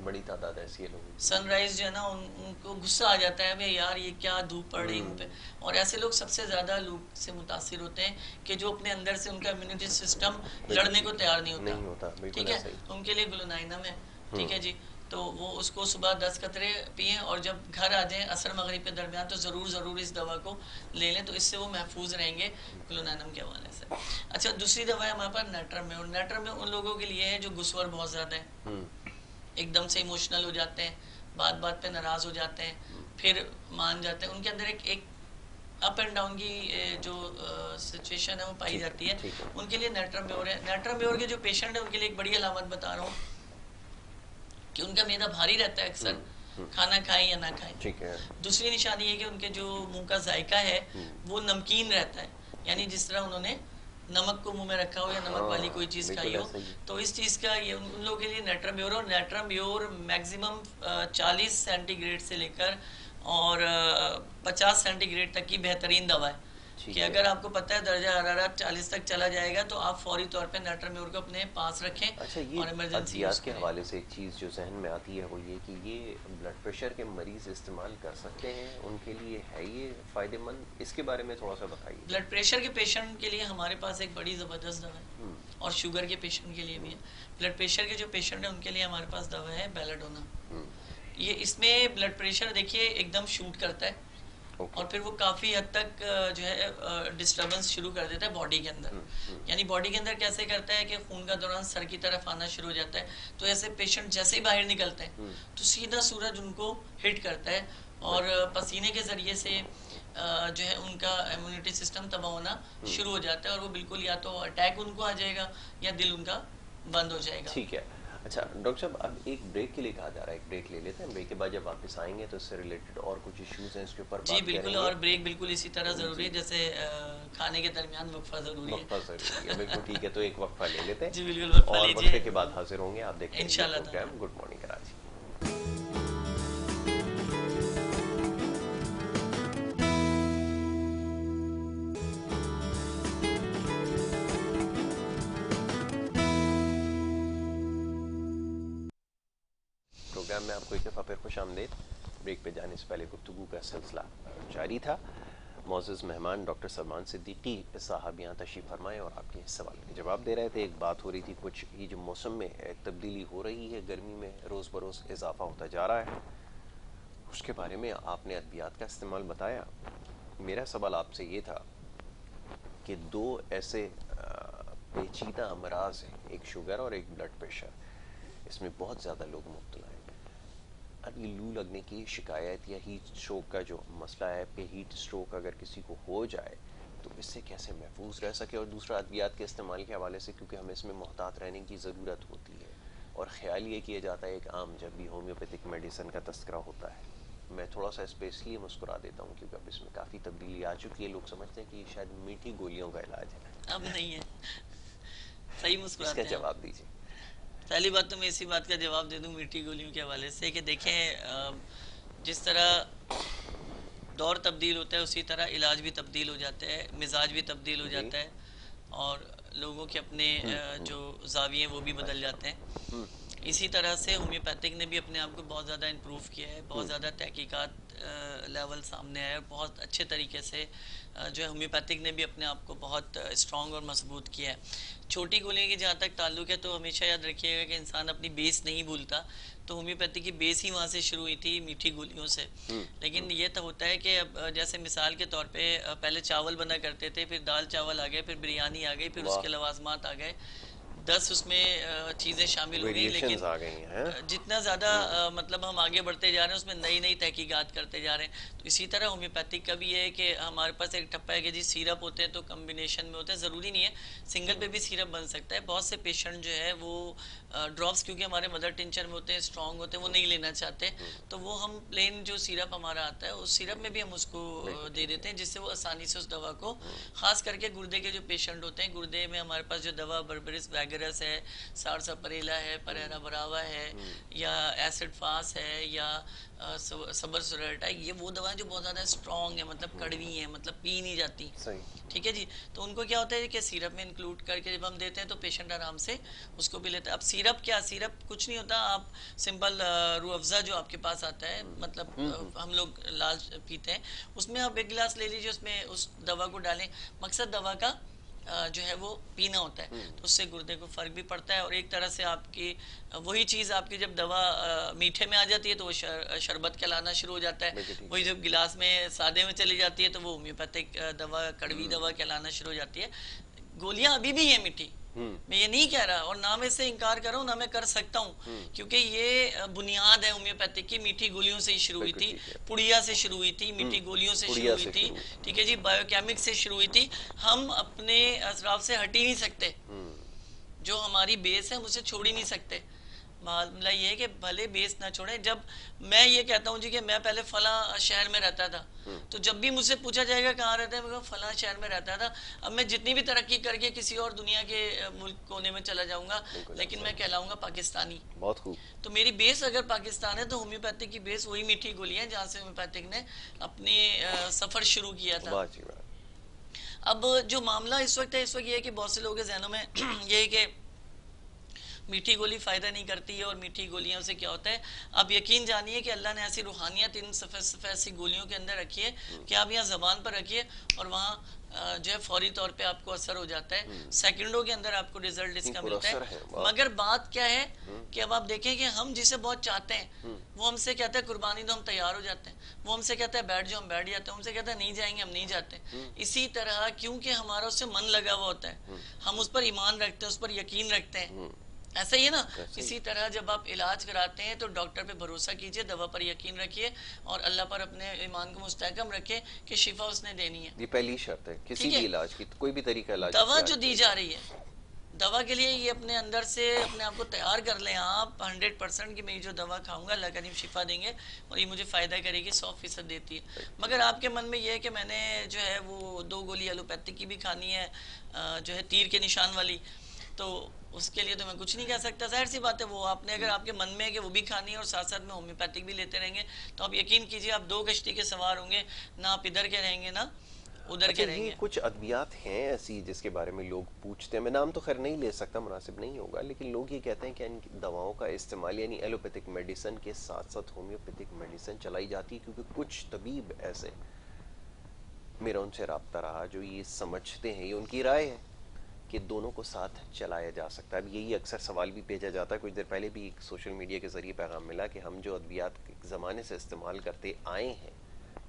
बड़ी तादाद ऐसी है लोगों की। सनराइज जो है ना, उनको गुस्सा आ जाता है, भाई यार ये क्या धूप पड़ रही मुझ पे। और ऐसे लोग सबसे ज़्यादा लू से मुतासिर होते हैं कि जो अपने अंदर से उनका इम्यूनिटी सिस्टम लड़ने को तैयार नहीं होता। ठीक है, उनके लिए ग्लूनाइनम है। ठीक है जी, तो वो उसको सुबह 10 कतरे पिएं, और जब घर आ जाएं असर मगरिब के दरमियान तो ज़रूर इस दवा को ले लें, तो इससे वो महफूज रहेंगे ग्लूनाइनम के हवाले से। अच्छा, दूसरी दवा है हमारे पास नेट्रमेयोर। नेट्रमेयोर उन लोगों के लिए है जो गुस्वर बहुत ज़्यादा है, एकदम से इमोशनल हो जाते हैं, बात पे नाराज़ हो जाते हैं, फिर मान जाते हैं, उनके अंदर एक अप एंड डाउन की जो सिचुएशन है वो पाई जाती है, उनके लिए नेट्रमेयोर है। नेट्रमेयोर के जो पेशेंट है उनके लिए एक बड़ी अलामत बता रहा हूँ कि उनका मैदा भारी रहता है अक्सर, खाना खाएं या ना खाएं। ठीक है। दूसरी निशानी है कि उनके जो मुंह का जायका है वो नमकीन रहता है, यानी जिस तरह उन्होंने नमक को मुंह में रखा हो या नमक वाली कोई चीज़ खाई बिल्कुल हो, ऐसा ही। तो इस चीज़ का ये उन लोगों के लिए नेट्रम्योर, और नेट्रम्योर मैक्सिमम 40 सेंटीग्रेड से लेकर और 50 सेंटीग्रेड तक की बेहतरीन दवा है ठीक कि है। अगर आपको पता है दर्जा हरारत 40 तक चला जाएगा तो आप फौरी तौर पे नेट्रम्योर को अपने पास रखें अच्छा, ये और इमरजेंसी यूज अद्वियात के करें। हवाले से एक चीज़ जो जहन में आती है वो ये कि ये ब्लड प्रेशर के मरीज इस्तेमाल कर सकते हैं, उनके लिए है ये फ़ायदेमंद, इसके बारे में थोड़ा सा बताइए। ब्लड प्रेशर के पेशेंट के लिए हमारे पास एक बड़ी ज़बरदस्त दवा है, हम्म, और शुगर के पेशेंट के लिए भी है। ब्लड प्रेशर के जो पेशेंट हैं उनके लिए हमारे पास दवा है बेलाडोना। हम्म, ये इसमें ब्लड प्रेशर देखिए एकदम शूट करता है ओके। और फिर वो काफ़ी हद तक जो है डिस्टर्बेंस शुरू कर देता है बॉडी के अंदर। यानी बॉडी के अंदर कैसे करता है कि खून का दौरान सर की तरफ आना शुरू हो जाता है, तो ऐसे पेशेंट जैसे ही बाहर निकलते हैं तो सीधा सूरज उनको हिट करता है और पसीने के ज़रिए से जो है उनका इम्यूनिटी सिस्टम तबाह होना शुरू हो जाता है और वो बिल्कुल या तो अटैक उनको आ जाएगा या दिल उनका बंद हो जाएगा। ठीक है। अच्छा डॉक्टर साहब, अब एक ब्रेक के लिए कहा जा रहा है, एक ब्रेक ले लेते हैं, ब्रेक के बाद जब वापस आएंगे तो इससे रिलेटेड और कुछ इश्यूज हैं इसके ऊपर जी बात बिल्कुल, करेंगे। और ब्रेक बिल्कुल इसी तरह ज़रूरी है जैसे खाने के दरमियान वक्फा ज़रूरी है। वक्फा ज़रूरी है, बिल्कुल ठीक है, तो एक वक्फा ले लेते हैं जी बिल्कुल, वक्फा और लीजिए। वक्फे के बाद हाजिर होंगे। आप देखते हैं इंशाल्लाह program good morning Karachi. Program में आपको एक दफ़ा फिर खुश आमदीद। ब्रेक पे जाने से पहले गुफ्तगू का सिलसिला जारी था। मोअज़्ज़ज़ मेहमान डॉक्टर सलमान सिद्दीकी साहब यहाँ तशरीफ़ फरमाए और आपके सवाल के जवाब दे रहे थे। एक बात हो रही थी, कुछ ये जो मौसम में तब्दीली हो रही है, गर्मी में रोज़ बरोज़ इजाफा होता जा रहा है, उसके बारे में आपने अद्वियात का इस्तेमाल बताया। मेरा सवाल आपसे ये था कि दो ऐसे पेचीदा अमराज हैं, एक शुगर और एक ब्लड प्रेशर, इसमें बहुत ज़्यादा लोग मुब्तला हैं। अब ये लू लगने की शिकायत या हीट स्ट्रोक का जो मसला है कि हीट स्ट्रोक अगर किसी को हो जाए तो इससे कैसे महफूज रह सके, और दूसरा अद्वियात के इस्तेमाल के हवाले से, क्योंकि हमें इसमें मोहतात रहने की ज़रूरत होती है और ख्याल ये किया जाता है एक आम जब भी होम्योपैथिक मेडिसिन का तस्करा होता है, मैं थोड़ा सा स्पेशली मुस्कुरा देता हूँ क्योंकि अब इसमें काफ़ी तब्दीली आ चुकी है। लोग समझते हैं कि ये शायद मीठी गोलियों का इलाज है। अब नहीं है, सही मुस्कुराते इसका हैं। जवाब दीजिए। पहली बात तो मैं इसी बात का जवाब दे दूं मीठी गोलियों के हवाले से कि देखें, जिस तरह दौर तब्दील होता है उसी तरह इलाज भी तब्दील हो जाता है, मिजाज भी तब्दील हो जी। जाता है और लोगों के अपने जो ज़ाविये वो भी बदल जाते हैं। इसी तरह से होम्योपैथिक ने भी अपने आप को बहुत ज़्यादा इम्प्रूव किया है, बहुत ज़्यादा तहकीकात लेवल सामने आया है, बहुत अच्छे तरीके से जो है होम्योपैथिक ने भी अपने आप को बहुत स्ट्रॉन्ग और मजबूत किया है। छोटी गोलियों की जहाँ तक ताल्लुक है तो हमेशा याद रखिएगा कि इंसान अपनी बेस नहीं भूलता, तो होम्योपैथी की बेस ही वहाँ से शुरू हुई थी मीठी गोलियों से। लेकिन ये तो होता है कि अब जैसे मिसाल के तौर पे पहले चावल बना करते थे, फिर दाल चावल आ गए, फिर बिरयानी आ गई, फिर उसके लवाजमात आ गए, 10 उसमें चीज़ें शामिल हो गई। लेकिन आ गई हैं। जितना ज़्यादा मतलब हम आगे बढ़ते जा रहे हैं उसमें नई नई तहकीकात करते जा रहे हैं। तो इसी तरह होम्योपैथिक का भी ये है कि हमारे पास एक ठप्पा है कि जी सिरप होते हैं तो कम्बिनेशन में होते हैं, ज़रूरी नहीं है, सिंगल पे भी सिरप बन सकता है। बहुत से पेशेंट जो है वो ड्रॉप्स क्योंकि हमारे मदर टिंचर में होते हैं, स्ट्रॉन्ग होते हैं, वो नहीं लेना चाहते, तो वो हम प्लेन जो सिरप हमारा आता है उस सिरप में भी हम उसको दे देते हैं जिससे वो आसानी से उस दवा को, ख़ास करके गुर्दे के जो पेशेंट होते हैं, गुर्दे में हमारे पास जो दवा बर्बरिस वैगरस है, सारसा परेला है, परेरा बरावा है, या एसिड फास है, या सबर सुरट है, ये वो दवाएं जो बहुत ज़्यादा स्ट्रॉन्ग है, मतलब कड़वी है, मतलब पी नहीं जाती। सही। ठीक है जी, तो उनको क्या होता है कि सिरप में इंक्लूड करके जब हम देते हैं तो पेशेंट आराम से उसको भी लेते हैं। अब सिरप क्या, सिरप कुछ नहीं होता, आप सिंपल रूह अफ़ज़ा जो आपके पास आता है, मतलब हम लोग लाल पीते हैं, उसमें आप एक गिलास ले लीजिए, उसमें उस दवा को डालें। मकसद दवा का जो है वो पीना होता है, तो उससे गुर्दे को फ़र्क भी पड़ता है और एक तरह से आपकी वही चीज़ आपकी जब दवा मीठे में आ जाती है तो वो शरबत कहलाना शुरू हो जाता है, वही जब गिलास में सादे में चली जाती है तो वो होम्योपैथिक दवा, कड़वी दवा कहलाना शुरू हो जाती है। गोलियां अभी भी हैं मीठी, मैं ये नहीं कह रहा और ना मैं इससे इनकार कर रहा हूँ ना मैं कर सकता हूँ, क्योंकि ये बुनियाद है होम्योपैथिक की, मीठी गोलियों से ही शुरू हुई थी, पुड़िया से शुरू हुई थी, मीठी गोलियों से शुरू हुई थी, ठीक है जी, बायोकेमिक्स से शुरू हुई थी। हम अपने असराफ से हट ही नहीं सकते, जो हमारी बेस है हम उसे छोड़ ही नहीं सकते। मामला ये है कि भले बेस ना छोड़े। जब मैं ये कहता हूँ जी कि मैं पहले फला शहर में रहता था, तो जब भी मुझसे पूछा जाएगा कहाँ रहता है, मैं कहूँ फला शहर में रहता था। अब मैं जितनी भी तरक्की करके किसी और दुनिया के मुल्क कोने में चला जाऊंगा, लेकिन मैं कहलाऊंगा पाकिस्तानी। बहुत खूब। तो मेरी बेस अगर पाकिस्तान है, तो होम्योपैथिक की बेस वही मीठी गोलियां जहाँ से होम्योपैथिक ने अपने सफर शुरू किया था। वाह जी वाह। अब जो मामला इस वक्त है, इस वक्त ये है कि बहुत से लोगों के जहनों में ये है कि मीठी गोली फायदा नहीं करती है, और मीठी गोलियों से क्या होता है। अब यकीन जानिए कि अल्लाह ने ऐसी रूहानियत इन सफ़े सफ़े ऐसी गोलियों के अंदर रखी है कि आप यहाँ ज़बान पर रखिए और वहाँ जो है फौरी तौर पे आपको असर हो जाता है, सेकंडों के अंदर आपको रिजल्ट इसका मिलता है। मगर बात क्या है कि अब आप देखें कि हम जिसे बहुत चाहते हैं वो हमसे कहता है कुर्बानी दो, हम तैयार हो जाते हैं। वो हमसे कहता है बैठ जाओ, हम बैठ जाते हैं। हमसे कहता है नहीं जाएंगे, हम नहीं जाते। इसी तरह क्योंकि हमारा उससे मन लगा हुआ होता है, हम उस पर ईमान रखते हैं, उस पर यकीन रखते हैं। ऐसा ही है ना। इसी तरह जब आप इलाज कराते हैं तो डॉक्टर पे भरोसा कीजिए, दवा पर यकीन रखिए और अल्लाह पर अपने ईमान को मुस्तहकम रखिए कि शिफा उसने देनी है। ये पहली शर्त है किसी भी इलाज की, कोई भी तरीका इलाज दवा जो दी जा रही है, दवा के लिए ये अपने अंदर से अपने आप को तैयार कर लें आप 100% कि मैं जो दवा खाऊंगा अल्लाह करीम शिफा देंगे और ये मुझे फ़ायदा करेगी, 100% देती है। मगर आपके मन में ये है कि मैंने जो है वो 2 गोली एलोपैथिक की भी खानी है, जो है तीर के निशान वाली, तो उसके लिए तो मैं कुछ नहीं कह सकता। जाहिर सी बात है, वो आपने अगर आपके मन में है कि वो भी खानी है और साथ साथ में होम्योपैथिक भी लेते रहेंगे, तो आप यकीन कीजिए आप 2 कश्ती के सवार होंगे, ना आप इधर के रहेंगे ना उधर के रहेंगे। कुछ अद्वियात हैं ऐसी जिसके बारे में लोग पूछते हैं, मैं नाम तो खैर नहीं ले सकता, मुनासिब नहीं होगा, लेकिन लोग ये कहते हैं कि इन दवाओं का इस्तेमाल यानी एलोपैथिक मेडिसिन के साथ साथ होम्योपैथिक मेडिसिन चलाई जाती है, क्योंकि कुछ तबीब ऐसे, मेरा उनसे रब्ता रहा, जो ये समझते हैं, ये उनकी राय है कि दोनों को साथ चलाया जा सकता है। अब यही अक्सर सवाल भी भेजा जाता है, कुछ देर पहले भी सोशल मीडिया के जरिए पैगाम मिला कि हम जो अद्वियात ज़माने से इस्तेमाल करते आए हैं,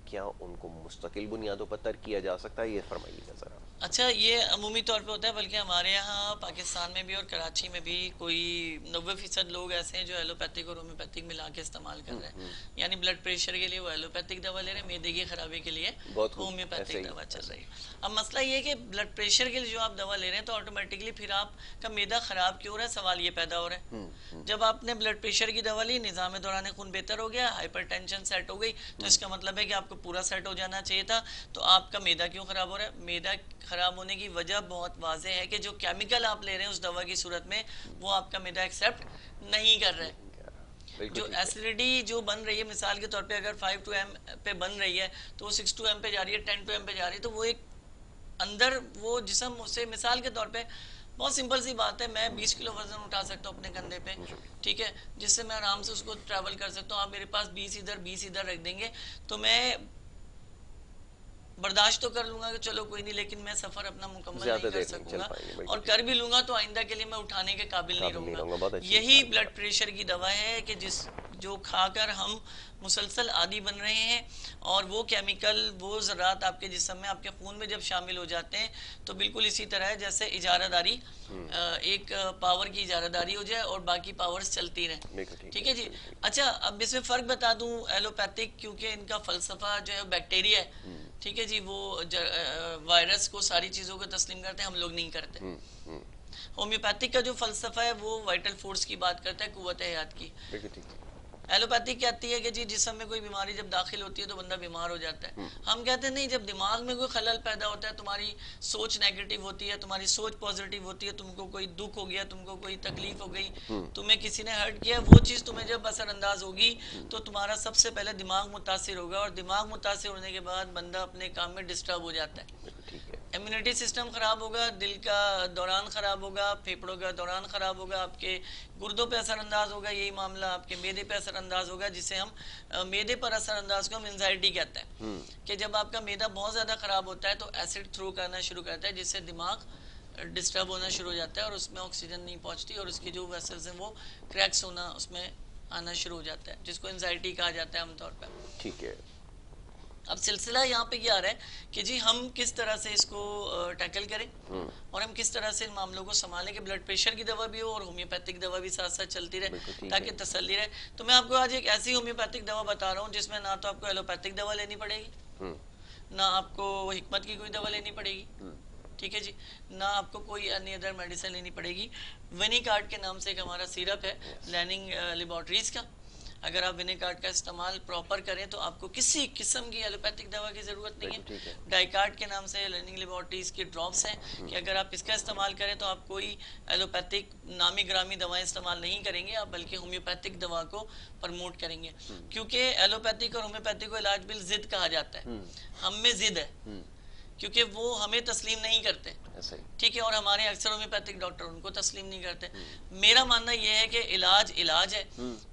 क्या उनको मुस्तकिल बुनियादों पर तर्क किया जा सकता है? ये फरमाइएगा ज़रा। अच्छा, ये अमूमी तौर पे होता है, बल्कि हमारे यहाँ पाकिस्तान में भी और कराची में भी कोई 90% लोग ऐसे हैं जो एलोपैथिक और होम्योपैथिक मिला के इस्तेमाल कर रहे हैं। यानी ब्लड प्रेशर के लिए वो एलोपैथिक दवा ले रहे हैं, मैदे की खराबी के लिए होम्योपैथिक दवा चल रही है। अब मसला ये है कि ब्लड प्रेशर के लिए जो आप दवा ले रहे हैं तो ऑटोमेटिकली फिर आपका मैदा खराब क्यों हो रहा है, सवाल ये पैदा हो रहा है। जब आपने ब्लड प्रेशर की दवा ली, निज़ाम दौरान खून बेहतर हो गया, हाइपरटेंशन सेट हो गई, तो इसका मतलब है कि आपको पूरा सेट हो जाना चाहिए था। तो आपका मैदा क्यों खराब हो रहा है? मैदा खराब होने की वजह बहुत वाज़ेह है कि जो केमिकल आप ले रहे हैं उस दवा की सूरत में, वो आपका मैदा एक्सेप्ट नहीं कर रहा है। जो एसिडिटी जो बन रही है, मिसाल के तौर पे अगर 5 to m पे बन रही है तो वो 6 to m पे जा रही है, 10 to m पे जा रही है, तो वो एक अंदर वो जिस्म उससे, मिसाल के तौर पे बहुत सिंपल सी बात है, मैं 20 किलो वजन उठा सकता हूँ अपने कंधे पे, ठीक है, जिससे मैं आराम से उसको ट्रैवल कर सकता हूँ। आप मेरे पास 20 इधर रख देंगे तो मैं बर्दाश्त तो कर लूंगा कि चलो कोई नहीं, लेकिन मैं सफर अपना मुकम्मल नहीं कर सकूंगा, और कर भी लूंगा तो आइंदा के लिए मैं उठाने के काबिल नहीं रहूंगा। यही ब्लड प्रेशर की दवा है कि जो खाकर हम मुसलसल आदी बन रहे हैं, और वो केमिकल, वो ज़रात आपके जिस्म में, आपके खून में जब शामिल हो जाते हैं तो बिल्कुल इसी तरह है जैसे इजारादारी, एक पावर की इजारादारी हो जाए और बाकी पावर्स चलती रहें, ठीक है जी। अच्छा, अब इसमें फ़र्क बता दूं, एलोपैथिक क्योंकि इनका फ़लसफ़ा जो है बैक्टीरिया है, ठीक है जी, वो वायरस को, सारी चीज़ों को तस्लीम करते हैं, हम लोग नहीं करते। होम्योपैथिक का जो फ़लसफ़ा है वो वाइटल फोर्स की बात करता है, कुव्वत हयात की। एलोपैथिक कहती है कि जी जिस्म में कोई बीमारी जब दाखिल होती है तो बंदा बीमार हो जाता है। हम कहते हैं नहीं, जब दिमाग में कोई खलल पैदा होता है, तुम्हारी सोच नेगेटिव होती है, तुम्हारी सोच पॉजिटिव होती है, तुमको कोई दुख हो गया, तुमको कोई तकलीफ हो गई, तुम्हें किसी ने हर्ट किया, वो चीज़ तुम्हें जब असरअंदाज होगी तो तुम्हारा सबसे पहले दिमाग मुतासिर होगा, और दिमाग मुतासिर होने के बाद बंदा अपने काम में डिस्टर्ब हो जाता है। इम्यूनिटी सिस्टम ख़राब होगा, दिल का दौरान ख़राब होगा, फेफड़ों का दौरान ख़राब होगा, आपके गुर्दों पे असरअंदाज होगा, यही मामला आपके मैदे पे असरअंदाज होगा, जिसे हम मैदे पर असरअंदाज को हम एंजाइटी कहते हैं। कि जब आपका मैदा बहुत ज़्यादा ख़राब होता है तो एसिड थ्रो करना शुरू करता है, जिससे दिमाग डिस्टर्ब होना शुरू हो जाता है और उसमें ऑक्सीजन नहीं पहुँचती, और उसकी जो वेसल्स हैं वो क्रैक्स होना उसमें आना शुरू हो जाता है, जिसको एंजाइटी कहा जाता है आमतौर पर। ठीक है। अब सिलसिला यहाँ पे क्या आ रहा है कि जी हम किस तरह से इसको टैकल करें और हम किस तरह से इन मामलों को संभालें कि ब्लड प्रेशर की दवा भी हो और होम्योपैथिक दवा भी साथ साथ चलती रहे ताकि तसल्ली रहे। तो मैं आपको आज एक ऐसी होम्योपैथिक दवा बता रहा हूँ जिसमें ना तो आपको एलोपैथिक दवा लेनी पड़ेगी, ना आपको हिकमत की कोई दवा लेनी पड़ेगी, ठीक है जी, ना आपको कोई अन्य अदर मेडिसिन लेनी पड़ेगी। विनिकार्ड के नाम से एक हमारा सिरप है लैनिंग लेबोरेटरीज का। अगर आप विनिकार्ड का इस्तेमाल प्रॉपर करें तो आपको किसी किस्म की एलोपैथिक दवा की ज़रूरत नहीं है। डाइकार्ड के नाम से लर्निंग लेबोरेटरीज की ड्रॉप्स हैं कि अगर आप इसका इस्तेमाल करें तो आप कोई एलोपैथिक नामी ग्रामी दवाएं इस्तेमाल नहीं करेंगे, आप बल्कि होम्योपैथिक दवा को प्रमोट करेंगे। क्योंकि एलोपैथिक और होम्योपैथिक को इलाज बिल जिद कहा जाता है, हम में जिद है क्योंकि वो हमें तस्लीम नहीं करते, ठीक है, और हमारे अक्सर होम्योपैथिक डॉक्टर उनको तस्लीम नहीं करते। मेरा मानना यह है कि इलाज इलाज है,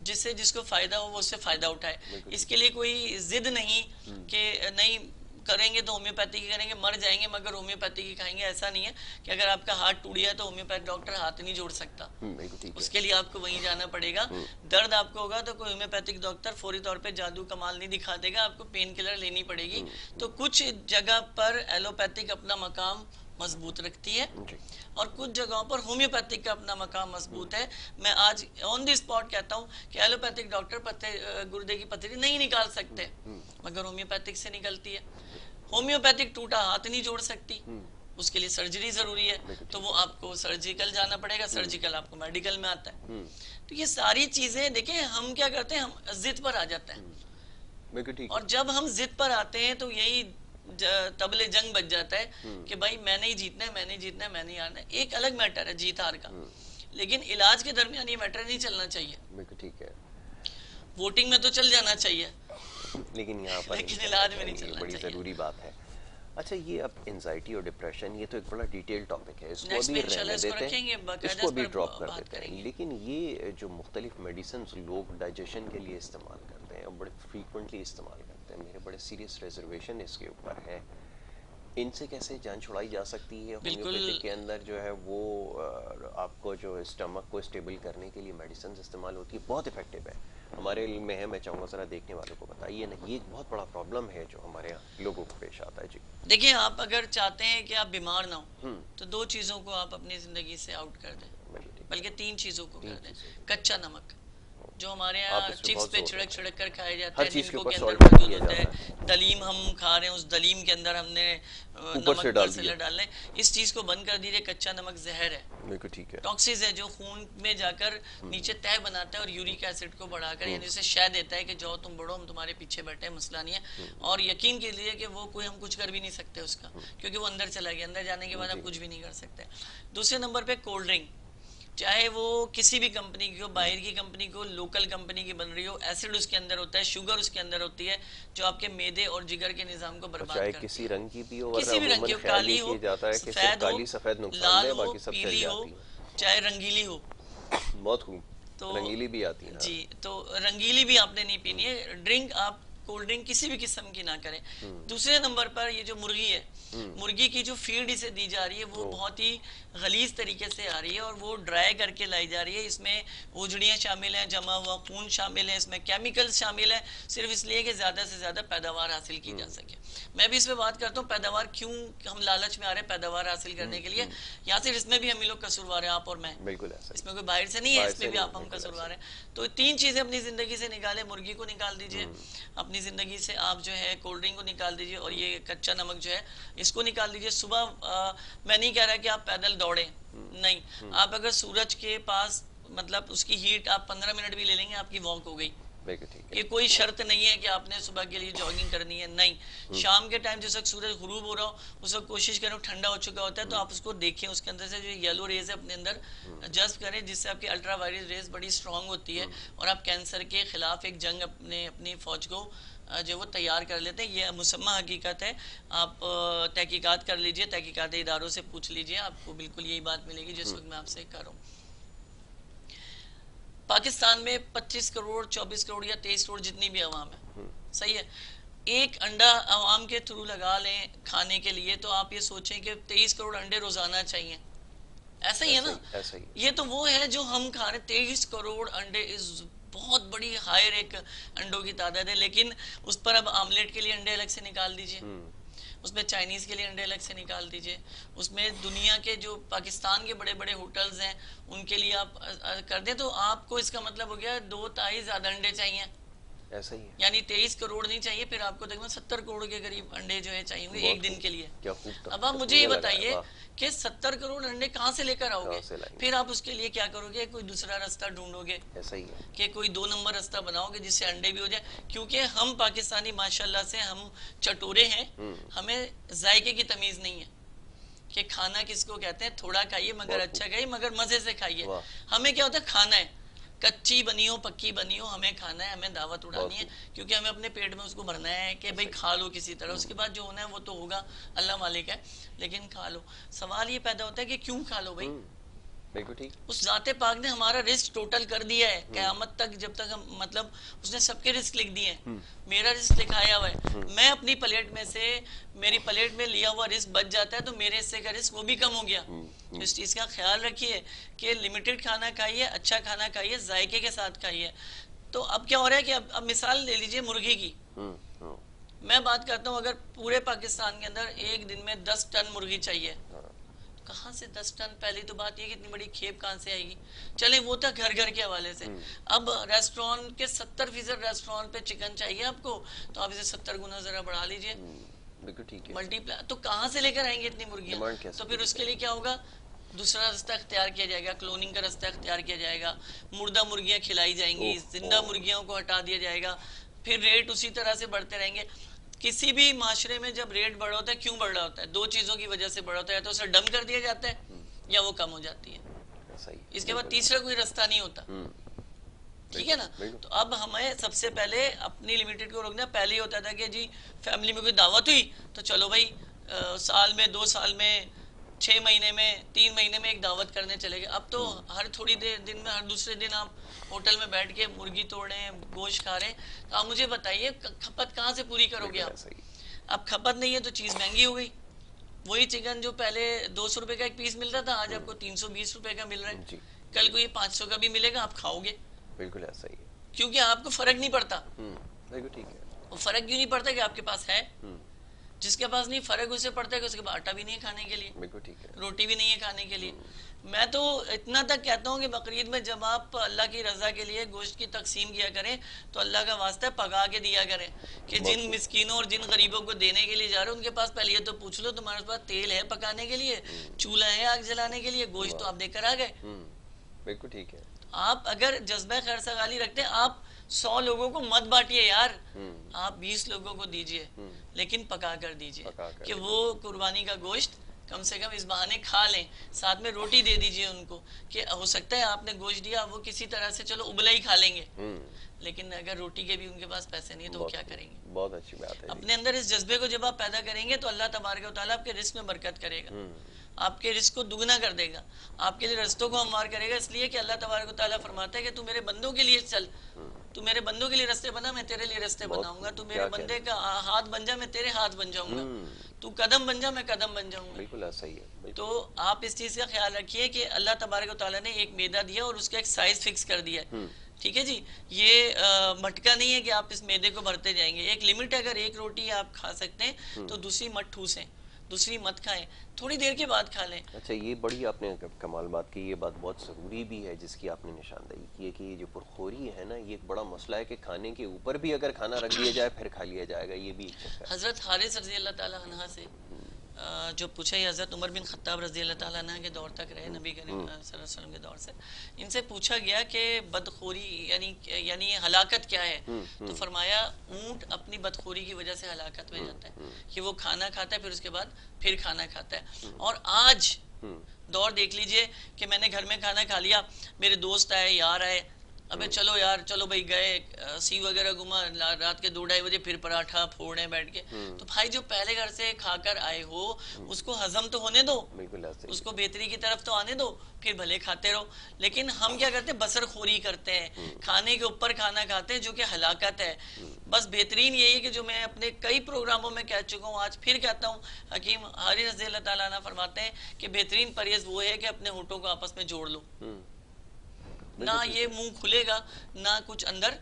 जिससे जिसको फायदा हो वो उससे फायदा उठाए। इसके लिए कोई जिद नहीं कि नहीं करेंगे तो होम्योपैथी की करेंगे, मर जाएंगे मगर होम्योपैथी की खाएंगे, ऐसा नहीं है कि अगर आपका हाथ टूट गया तो होम्योपैथ डॉक्टर हाथ नहीं जोड़ सकता, उसके लिए आपको वहीं जाना पड़ेगा। दर्द आपको होगा तो कोई होम्योपैथिक डॉक्टर फौरी तौर पे जादू कमाल नहीं दिखा देगा, आपको पेन किलर लेनी पड़ेगी। तो कुछ जगह पर एलोपैथिक अपना मकाम मजबूत रखती है और कुछ जगहों पर होम्योपैथिक का अपना मकाम मजबूत है। मैं आज ऑन द स्पॉट कहता हूँ कि एलोपैथिक डॉक्टर गुर्दे की पथरी नहीं निकाल सकते मगर होम्योपैथिक से निकलती है। होम्योपैथिक टूटा हाथ नहीं जोड़ सकती, उसके लिए सर्जरी जरूरी है, तो वो आपको सर्जिकल जाना पड़ेगा, सर्जिकल आपको मेडिकल में आता है। तो ये सारी चीजें देखिए, हम क्या करते हैं, हम जिद पर आ जाते हैं और जब हम जिद पर आते हैं तो यही तबले जंग बच जाता है कि भाई मैंने ही जीतना है, मैंने ही जीतना है, मैंने ही हारना है। एक अलग मैटर है जीत हार का, लेकिन इलाज के दरमियान ये मैटर नहीं चलना चाहिए। ठीक है, वोटिंग में तो चल जाना चाहिए लेकिन यहाँ पर इलाज में नहीं चलना बड़ी चाहिए। जरूरी बात है। अच्छा, ये अब एंजाइटी और डिप्रेशन, ये तो एक बड़ा डिटेल टॉपिक है, इसको भी रहने देते हैं, इसको भी ड्रॉप कर देते हैं। लेकिन ये जो मुख्तलिफ मेडिसिन लोग डाइजेशन के लिए इस्तेमाल करते हैं और बड़े फ्रीक्वेंटली इस्तेमाल करते हैं, मेरे बड़े सीरियस रिजर्वेशन इसके ऊपर है, इनसे कैसे जान छुड़ाई जा सकती है? होम्योपैथिक के अंदर जो है वो आपको जो स्टमक को स्टेबल करने के लिए मेडिसिन इस्तेमाल होती है, बहुत इफेक्टिव है, हमारे इल्म में है। मैं चाहूँगा ज़रा देखने वालों को बताइए ना, ये एक बहुत बड़ा प्रॉब्लम है जो हमारे यहाँ लोगों को पेश आता है। जी देखिए, आप अगर चाहते हैं कि आप बीमार ना हो तो दो चीज़ों को आप अपनी ज़िंदगी से आउट कर दें, बल्कि तीन चीज़ों को कर दें। कच्चा नमक जो हमारे यहाँ चिप्स पे छिड़क छिड़क कर खाए जाते हैं, जिनको के अंदर मौजूद होता है, दलीम हम खा रहे हैं, उस दलीम के अंदर हमने नमक पर से डालना है, इस चीज को बंद कर दीजिए। कच्चा नमक जहर है, ठीक है, टॉक्सिस है, जो खून में जाकर नीचे तह बनाता है और यूरिक एसिड को बढ़ाकर यानी उसे शह देता है कि जाओ तुम बढ़ो, हम तुम्हारे पीछे बैठे हैं, मसला नहीं है। और यकीन कीजिए कि वो कोई हम कुछ कर भी नहीं सकते उसका, क्योंकि वो अंदर चला गया, अंदर जाने के बाद आप कुछ भी नहीं कर सकते। दूसरे नंबर पे कोल्ड ड्रिंक, चाहे वो किसी भी कंपनी की हो, बाहर की कंपनी को, लोकल कंपनी की बन रही हो, एसिड उसके अंदर होता है, शुगर उसके अंदर होती है जो आपके मैदे और जिगर के निजाम को बर्बाद करती है। किसी रंग की भी हो, किसी भी रंग की हो, काली हो, सफेद हो, लाल हो, पीली हो, चाहे रंगीली हो, बहुत खूब, तो रंगीली भी आती है जी। तो रंगीली भी आपने नहीं पीनी है। ड्रिंक आप कोल्ड ड्रिंक किसी भी किस्म की ना करें। दूसरे नंबर पर ये जो मुर्गी है, मुर्गी की जो फीड इसे दी जा रही है वो बहुत ही गलीज तरीके से आ रही है और वो ड्राई करके लाई जा रही है। इसमें उजड़ियाँ शामिल हैं, जमा हुआ खून शामिल है, इसमें केमिकल्स शामिल है, सिर्फ इसलिए कि ज़्यादा से ज़्यादा पैदावार हासिल की जा सके। मैं भी इस पर बात करता हूँ, पैदावार क्यों हम लालच में आ रहे हैं पैदावार हासिल करने के लिए, या सिर्फ इसमें भी हम लोग कसूरवार हैं, आप और मैं, बिल्कुल इसमें कोई बाहर से नहीं है, इसमें भी आप हम कसूरवार हैं। तो तीन चीज़ें अपनी ज़िंदगी से निकालें, मुर्गी को निकाल दीजिए अपनी ज़िंदगी से, आप जो है कोल्ड ड्रिंक को निकाल दीजिए और ये कच्चा नमक जो है इसको निकाल दीजिए। सुबह मैं नहीं कह रहा कि आप पैदल दौड़ें, नहीं, आप अगर सूरज के पास मतलब उसकी हीट आप 15 मिनट भी ले लेंगे, आपकी वॉक हो गई। ये कोई शर्त नहीं है कि आपने सुबह के लिए जॉगिंग करनी है, नहीं। शाम के टाइम जिस वक्त सूरज गुरूब हो रहा हो उस वक्त कोशिश करें, ठंडा हो चुका होता है तो आप उसको देखें, उसके अंदर से जो येलो रेज है अपने अंदर जज्ब करें, जिससे आपकी अल्ट्रा वायलेट रेज बड़ी स्ट्रांग होती है और आप कैंसर के खिलाफ एक जंग अपनी फौज को जो वो तैयार कर लेते हैं। ये मुसम्मा हकीकत है, आप तहकीकात कर लीजिए, तहकीकात इदारों से पूछ लीजिए, आपको बिल्कुल यही बात मिलेगी जिस वक्त मैं आपसे कर रहा हूँ। पाकिस्तान में 25 करोड़ 24 करोड़ या 23 करोड़ जितनी भी आवाम है, सही है, एक अंडा आवाम के थ्रू लगा लें खाने के लिए तो आप ये सोचें कि 23 करोड़ अंडे रोजाना चाहिए, ऐसा ही है ना, ऐसा ही। ये तो वो है जो हम खा रहे, 23 करोड़ अंडे इज बहुत बड़ी हायर एक अंडों की तादाद है, लेकिन उस पर अब आमलेट के लिए अंडे अलग से निकाल दीजिए, उसमें चाइनीज के लिए अंडे अलग से निकाल दीजिए, उसमें दुनिया के जो पाकिस्तान के बड़े बड़े होटल्स हैं उनके लिए आप कर दें, तो आपको इसका मतलब हो गया 2 तिहाई ज्यादा अंडे चाहिए। ऐसा ही है। यानी 23 करोड़ नहीं चाहिए, फिर आपको तकरीबन 70 करोड़ के करीब अंडे जो है चाहिए होंगे एक दिन के लिए। क्या खूब। अब आप मुझे ये बताइए कि 70 करोड़ अंडे कहाँ से लेकर आओगे? फिर आप उसके लिए क्या करोगे? कोई दूसरा रास्ता ढूंढोगे। ऐसा ही है कि कोई 2 नंबर रास्ता बनाओगे जिससे अंडे भी हो जाए, क्योंकि हम पाकिस्तानी माशाल्लाह से हम चटोरे हैं, हमें जायके की तमीज नहीं है कि खाना किसको कहते हैं। थोड़ा खाइए मगर अच्छा खाइए, मगर मजे से खाइए। हमें क्या होता है, खाना है, कच्ची बनी हो पक्की बनी हो, हमें खाना है, हमें दावत उड़ानी है, क्योंकि हमें अपने पेट में उसको भरना है कि भाई खा लो किसी तरह, उसके बाद जो होना है वो तो होगा, अल्लाह मालिक है, लेकिन खा लो। सवाल ये पैदा होता है कि क्यों खा लो भाई? बिल्कुल ठीक। उस जाते पाक ने हमारा रिस्क टोटल कर दिया है क़यामत तक, जब तक हम मतलब उसने सबके रिस्क लिख दिए हैं, मेरा रिस्क लिखाया हुआ है। मैं अपनी प्लेट में से, मेरी प्लेट में लिया हुआ रिस्क बच जाता है तो मेरे हिस्से का रिस्क वो भी कम हो गया। तो इस चीज़ का ख्याल रखिए कि लिमिटेड खाना खाइए, अच्छा खाना खाइए, जायके के साथ खाइए। तो अब क्या हो रहा है कि अब मिसाल ले लीजिए मुर्गी की। मैं बात करता हूँ, अगर पूरे पाकिस्तान के अंदर एक दिन में 10 टन मुर्गी चाहिए, कहाँ से 10 टन? पहली तो बात ये कि इतनी बड़ी खेप कहाँ से आएगी? चले वो था घर घर के हवाले से। अब रेस्टोरेंट के 70% रेस्टोरेंट पे चिकन चाहिए आपको, तो आप इसे 70 गुना जरा बढ़ा लीजिए, बिल्कुल ठीक है, मल्टीप्लाई। तो कहाँ से लेकर आएंगे इतनी मुर्गियां? तो फिर उसके लिए क्या होगा? दूसरा रास्ता अख्तियार किया जाएगा, क्लोनिंग का रास्ता अख्तियार किया जाएगा, मुर्दा मुर्गियां खिलाई जाएंगी, जिंदा मुर्गियों को हटा दिया जाएगा, फिर रेट उसी तरह से बढ़ते रहेंगे। किसी भी माशरे में जब रेट बढ़ा होता है, क्यों बढ़ रहा होता है? 2 चीजों की वजह से बढ़ा होता है, तो उसे डम कर दिया जाता है या वो कम हो जाती है। सही। इसके बाद तीसरा कोई रास्ता नहीं होता, ठीक है ना? तो अब हमें सबसे पहले अपनी लिमिटेड को रोकना। पहले ही होता था कि जी फैमिली में कोई दावत हुई तो चलो भाई साल में 2 साल में 6 महीने में 3 महीने में एक दावत करने चले गए। अब तो हर थोड़ी देर दिन में, हर दूसरे दिन आप होटल में बैठ के मुर्गी तोड़ रहे हैं, गोश्त खा रहे हैं। तो आप मुझे बताइए खपत कहाँ से पूरी करोगे आप? अब खपत नहीं है तो चीज़ महंगी हो गई। वही चिकन जो पहले 200 रुपए का एक पीस मिलता था, आज आपको 320 रुपए का मिल रहा है, कल को ये 500 का भी मिलेगा, आप खाओगे। बिल्कुल ऐसा ही है, क्योंकि आपको फर्क नहीं पड़ता। बिल्कुल ठीक है। वो फर्क क्यों नहीं पड़ता कि आपके पास है? जिसके पास नहीं, फर्क उसे पड़ता है कि उसके पास आटा भी नहीं है खाने के लिए, बिल्कुल ठीक है, रोटी भी नहीं है खाने के लिए। मैं तो इतना तक कहता हूँ कि बकरीद में जब आप अल्लाह की रजा के लिए गोश्त की तकसीम किया करें तो अल्लाह का वास्ता पका के दिया करें, कि जिन मिस्कीनों और जिन गरीबों को देने के लिए जा रहे हो उनके पास पहले ये तो पूछ लो तुम्हारे पास तेल है पकाने के लिए, चूल्हा है आग जलाने के लिए, गोश्त तो आप देकर आ गए। बिल्कुल ठीक है। आप अगर जज्बा खैर सगाली रखते हैं, आप 100 लोगों को मत बांटिए यार, आप 20 लोगों को दीजिए, लेकिन पका कर दीजिए कि वो कुर्बानी का गोश्त कम से कम इस बहाने खा लें। साथ में रोटी दे दीजिए उनको कि हो सकता है आपने गोश्त दिया, वो किसी तरह से चलो उबला ही खा लेंगे, लेकिन अगर रोटी के भी उनके पास पैसे नहीं है तो वो क्या करेंगे? बहुत अच्छी बात है। अपने अंदर इस जज्बे को जब आप पैदा करेंगे तो अल्लाह तबारक व तआला आपके रिस्क में बरकत करेगा, आपके रिस्क को दुगना कर देगा, आपके लिए रस्तों को हमवार करेगा। इसलिए कि अल्लाह तबारक व तआला फरमाता है कि तू मेरे बंदों के लिए चल, तू मेरे बंदों के लिए रास्ते बना, मैं तेरे लिए रास्ते बनाऊंगा, तू मेरे बंदे का हाथ बन जा, मैं तेरे हाथ बन जाऊंगा, तू कदम बन जा, मैं कदम बन जाऊंगा। बिल्कुल ऐसा ही है। तो आप इस चीज का ख्याल रखिए कि अल्लाह तबारक व तआला ने एक मैदा दिया और उसका एक साइज फिक्स कर दिया है, ठीक है जी। ये मटका नहीं है कि आप इस मैदे को भरते जाएंगे, एक लिमिट है। अगर एक रोटी आप खा सकते हैं तो दूसरी मत ठूसें, दूसरी मत खाएं, थोड़ी देर के बाद खा लें। अच्छा, ये बड़ी आपने कमाल बात की, ये बात बहुत ज़रूरी भी है जिसकी आपने निशानदेही की है कि ये जो पुरखोरी है ना, ये एक बड़ा मसला है कि खाने के ऊपर भी अगर खाना रख दिया जाए फिर खा लिया जाएगा, ये भी एक चक्कर है। हज़रत हारिस रज़ी अल्लाह ताला अन्हा से जो पूछा, ये हज़रत उमर बिन खत्ताब रज़ी अल्लाह ताला अन्हा के दौर तक रहे, नबी करीम सल्लल्लाहु अलैहि वसल्लम के दौर से। इनसे पूछा गया कि बदखोरी यानी हलाकत क्या है? तो फरमाया ऊंट अपनी बदखोरी की वजह से हलाकत में जाता है कि वो खाना खाता है फिर उसके बाद फिर खाना खाता है। और आज दौर देख लीजिए कि मैंने घर में खाना खा लिया, मेरे दोस्त आए, यार आए, अबे चलो यार, चलो भाई गए सी वगैरह घुमा, रात के 2-2:30 बजे फिर पराठा फोड़े बैठ के। तो भाई जो पहले घर से खाकर आए हो उसको हजम तो होने दो, उसको बेहतरी की तरफ तो आने दो, फिर भले खाते रहो। लेकिन हम क्या करते हैं? बसरखोरी करते हैं, खाने के ऊपर खाना खाते हैं, जो कि हलाकत है। बस बेहतरीन यही है कि जो मैं अपने कई प्रोग्रामों में कह चुका हूँ, आज फिर कहता हूँ, हकीम हारिस रज़ी अल्लाह ताला अन्हु फरमाते हैं कि बेहतरीन परहेज वो है कि अपने होठों को आपस में जोड़ लो, ना ये मुंह खुलेगा ना कुछ अंदर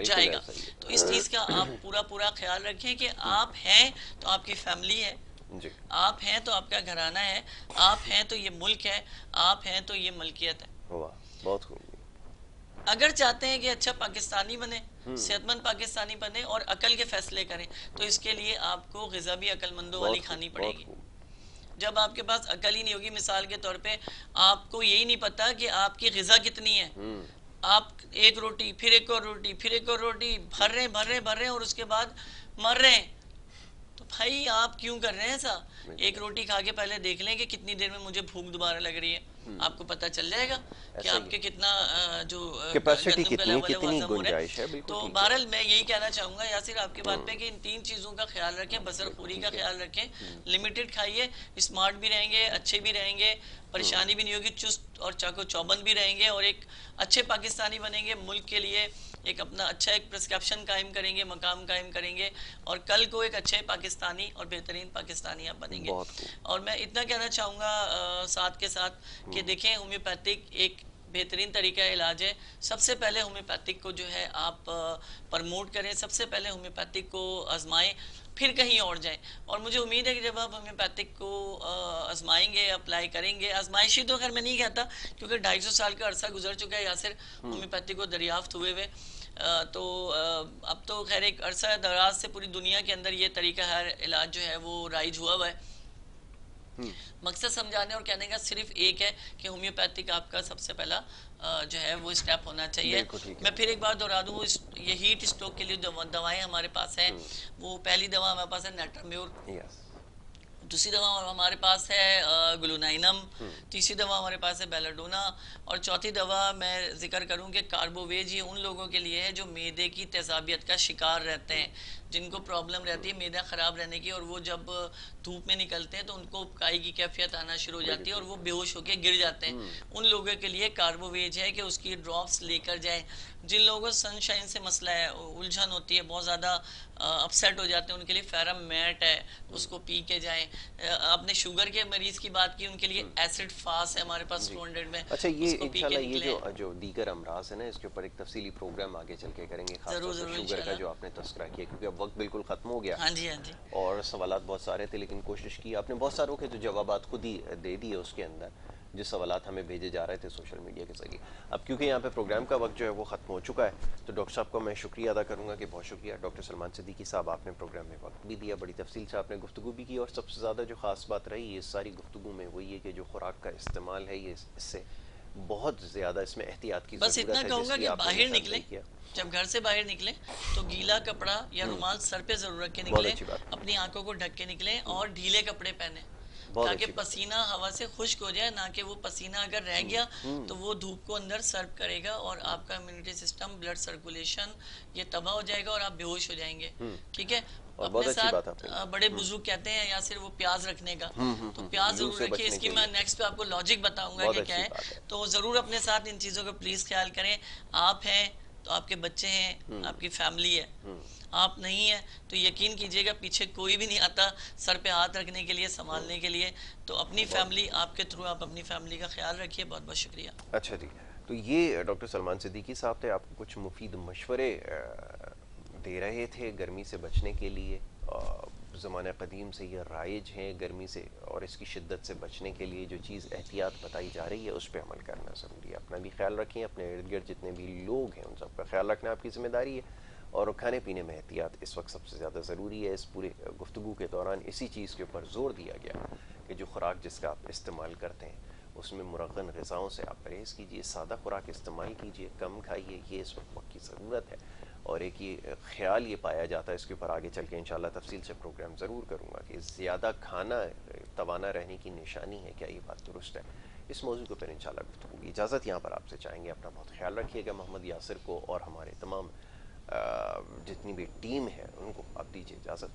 जाएगा। तो इस चीज का आप पूरा ख्याल रखें कि आप हैं तो आपकी फैमिली है जी, आप हैं तो आपका घराना है, आप हैं तो ये मुल्क है, आप हैं तो ये मलकियत है। वाह, बहुत खूब। अगर चाहते हैं कि अच्छा पाकिस्तानी बने सेहतमंद पाकिस्तानी बने और अकल के फैसले करें। तो इसके लिए आपको ग़िज़ा भी अकलमंदों वाली खानी पड़ेगी। जब आपके पास अकल ही नहीं होगी, मिसाल के तौर पे आपको यही नहीं पता कि आपकी ग़िज़ा कितनी है, आप एक रोटी फिर एक और रोटी फिर एक और रोटी भर रहे हैं और उसके बाद मर रहे हैं, तो भाई आप क्यों कर रहे हैं ऐसा? एक रोटी खा के पहले देख लें कि कितनी देर में मुझे भूख दोबारा लग रही है, आपको पता चल जाएगा कि आपके कितना जो कैपेसिटी कितनी गुंजाइश है। तो बहरहाल मैं यही कहना चाहूँगा यासिर आपकी बात पे कि इन 3 चीज़ों का ख्याल रखें, बसरखोरी का ख्याल रखें, लिमिटेड खाइए, स्मार्ट भी रहेंगे, अच्छे भी रहेंगे, परेशानी भी नहीं होगी, चुस्त और चाको चौबंद भी रहेंगे और एक अच्छे पाकिस्तानी बनेंगे, मुल्क के लिए एक अपना अच्छा एक प्रिस्क्रिप्शन कायम करेंगे, मकाम कायम करेंगे और कल को एक अच्छे पाकिस्तानी और बेहतरीन पाकिस्तानी आप बनेंगे। और मैं इतना कहना चाहूँगा साथ के साथ कि देखें, होम्योपैथिक एक बेहतरीन तरीका इलाज है। सबसे पहले होम्योपैथिक को जो है आप प्रमोट करें, सबसे पहले होम्योपैथिक को आजमाएं, फिर कहीं और जाएं। और मुझे उम्मीद है कि जब आप होम्योपैथिक को आजमाएंगे, अप्लाई करेंगे, आजमाइशी तो खैर मैं नहीं कहता क्योंकि 250 साल का अरसा गुजर चुका है यासिर होम्योपैथिक को दरियाफ्त हुए हुए। तो अब तो खैर एक अरसा दराज से पूरी दुनिया के अंदर ये तरीका हर इलाज जो है वो राइज हुआ हुआ है। मकसद समझाने और कहने का सिर्फ एक है कि होम्योपैथिक आपका सबसे पहला जो है वो स्टेप होना चाहिए। मैं फिर एक बार दोहरा दूँ, ये हीट स्ट्रोक के लिए जो दवाएं हमारे पास हैं, वो पहली दवा हमारे पास है नेट्राम्योर, दूसरी दवा हमारे पास है ग्लूनाइनम, तीसरी दवा हमारे पास है बेलाडोना और चौथी दवा मैं जिक्र करूं कि कार्बोवेज। ये उन लोगों के लिए है जो मैदे की तेजाबियत का शिकार रहते हैं, जिनको प्रॉब्लम रहती है मैदा ख़राब रहने की, और वो जब धूप में निकलते हैं तो उनको काई की कैफियत आना शुरू हो जाती है और वो बेहोश होकर गिर जाते हैं। उन लोगों के लिए कार्बोवेज है कि उसकी ड्रॉप्स लेकर जाएं। जिन लोगों को सनशाइन से मसला है, उलझन होती है, बहुत ज़्यादा अपसेट हो जाते हैं, उनके लिए फेरम मैट है, उसको पी के जाएं। आपने शुगर के मरीज की बात की, उनके लिए एसिड फास्ट है हमारे पास 200 में। अच्छा, ये इंशाल्लाह ये जो दीगर अमराज है ना, इसके ऊपर एक तफसीली प्रोग्राम आगे चल के करेंगे, खासतौर से शुगर का जो आपने तस्करा किया, क्योंकि अब वक्त बिल्कुल खत्म हो गया। हाँ जी, हाँ जी। और सवालात बहुत सारे थे, लेकिन कोशिश की आपने बहुत सारों के जो जवाबात खुद ही दे दिए उसके अंदर, जिस सवालात हमें भेजे जा रहे थे सोशल मीडिया के जरिए। अब क्योंकि यहाँ पे प्रोग्राम का वक्त जो है वो ख़त्म हो चुका है, तो डॉक्टर साहब को मैं शुक्रिया अदा करूँगा कि बहुत शुक्रिया डॉक्टर सलमान सिद्दीकी साहब, आपने प्रोग्राम में वक्त भी दिया, बड़ी तफसील से आपने गुफ्तगू भी की, और सबसे ज़्यादा जो ख़ास बात रही इस सारी गुफ्तगू में वो ये कि जो खुराक का इस्तेमाल है, ये इससे बहुत ज़्यादा इसमें एहतियात की बस इतना कहूँगा कि बाहर निकले, जब घर से बाहर निकले तो गीला कपड़ा या रुमाल सर पे जरूर रख के निकले, अपनी आंखों को ढक के निकले और ढीले कपड़े पहने ताकि पसीना हवा से खुश्क हो जाए, ना कि वो पसीना अगर रह गया तो वो धूप को अंदर सर्व करेगा और आपका इम्यूनिटी सिस्टम, ब्लड सर्कुलेशन ये तबाह हो जाएगा और आप बेहोश हो जाएंगे। ठीक है। अपने साथ बड़े बुजुर्ग कहते हैं या सिर्फ वो प्याज रखने का, तो प्याज जरूर रखिए। इसकी मैं नेक्स्ट पे आपको लॉजिक बताऊंगा कि क्या है, तो जरूर अपने साथ इन चीजों को प्लीज ख्याल करें। आप हैं तो आपके बच्चे हैं, आपकी फैमिली है, आप नहीं है तो यकीन कीजिएगा पीछे कोई भी नहीं आता सर पे हाथ रखने के लिए, संभालने के लिए। तो अपनी फैमिली, आपके थ्रू आप अपनी फैमिली का ख्याल रखिए। बहुत बहुत शुक्रिया। अच्छा जी, तो ये डॉक्टर सलमान सिद्दीकी साहब थे, आपको कुछ मुफीद मशवरे दे रहे थे गर्मी से बचने के लिए। ज़माने क़दीम से ये राइज हैं गर्मी से और इसकी शिद्दत से बचने के लिए जो चीज़ एहतियात बताई जा रही है उस पर अमल करना ज़रूरी है। अपना भी ख्याल रखें, अपने इर्द गिर्द जितने भी लोग हैं उन सब का ख्याल रखना आपकी ज़िम्मेदारी है, और खाने पीने में एहतियात इस वक्त सबसे ज़्यादा ज़रूरी है। इस पूरे गुफ्तगू के दौरान इसी चीज़ के ऊपर ज़ोर दिया गया कि जो खुराक जिसका आप इस्तेमाल करते हैं उसमें मुरगन ग़िज़ाओं से आप परहेज़ कीजिए, सादा खुराक इस्तेमाल कीजिए, कम खाइए, ये इस वक्त की ज़रूरत है। और एक ये ख्याल ये पाया जाता है, इसके ऊपर आगे चल के इंशाल्लाह तफसील से प्रोग्राम ज़रूर करूँगा कि ज़्यादा खाना तवाना रहने की निशानी है, क्या ये बात दुरुस्त है? इस मौजू के ऊपर इंशाल्लाह गुफ्तगू होगी। इजाज़त यहाँ पर आपसे चाहेंगे, अपना बहुत ख्याल रखिएगा। मोहम्मद यासिर को और हमारे तमाम जितनी भी टीम है उनको आप दीजिए इजाज़त।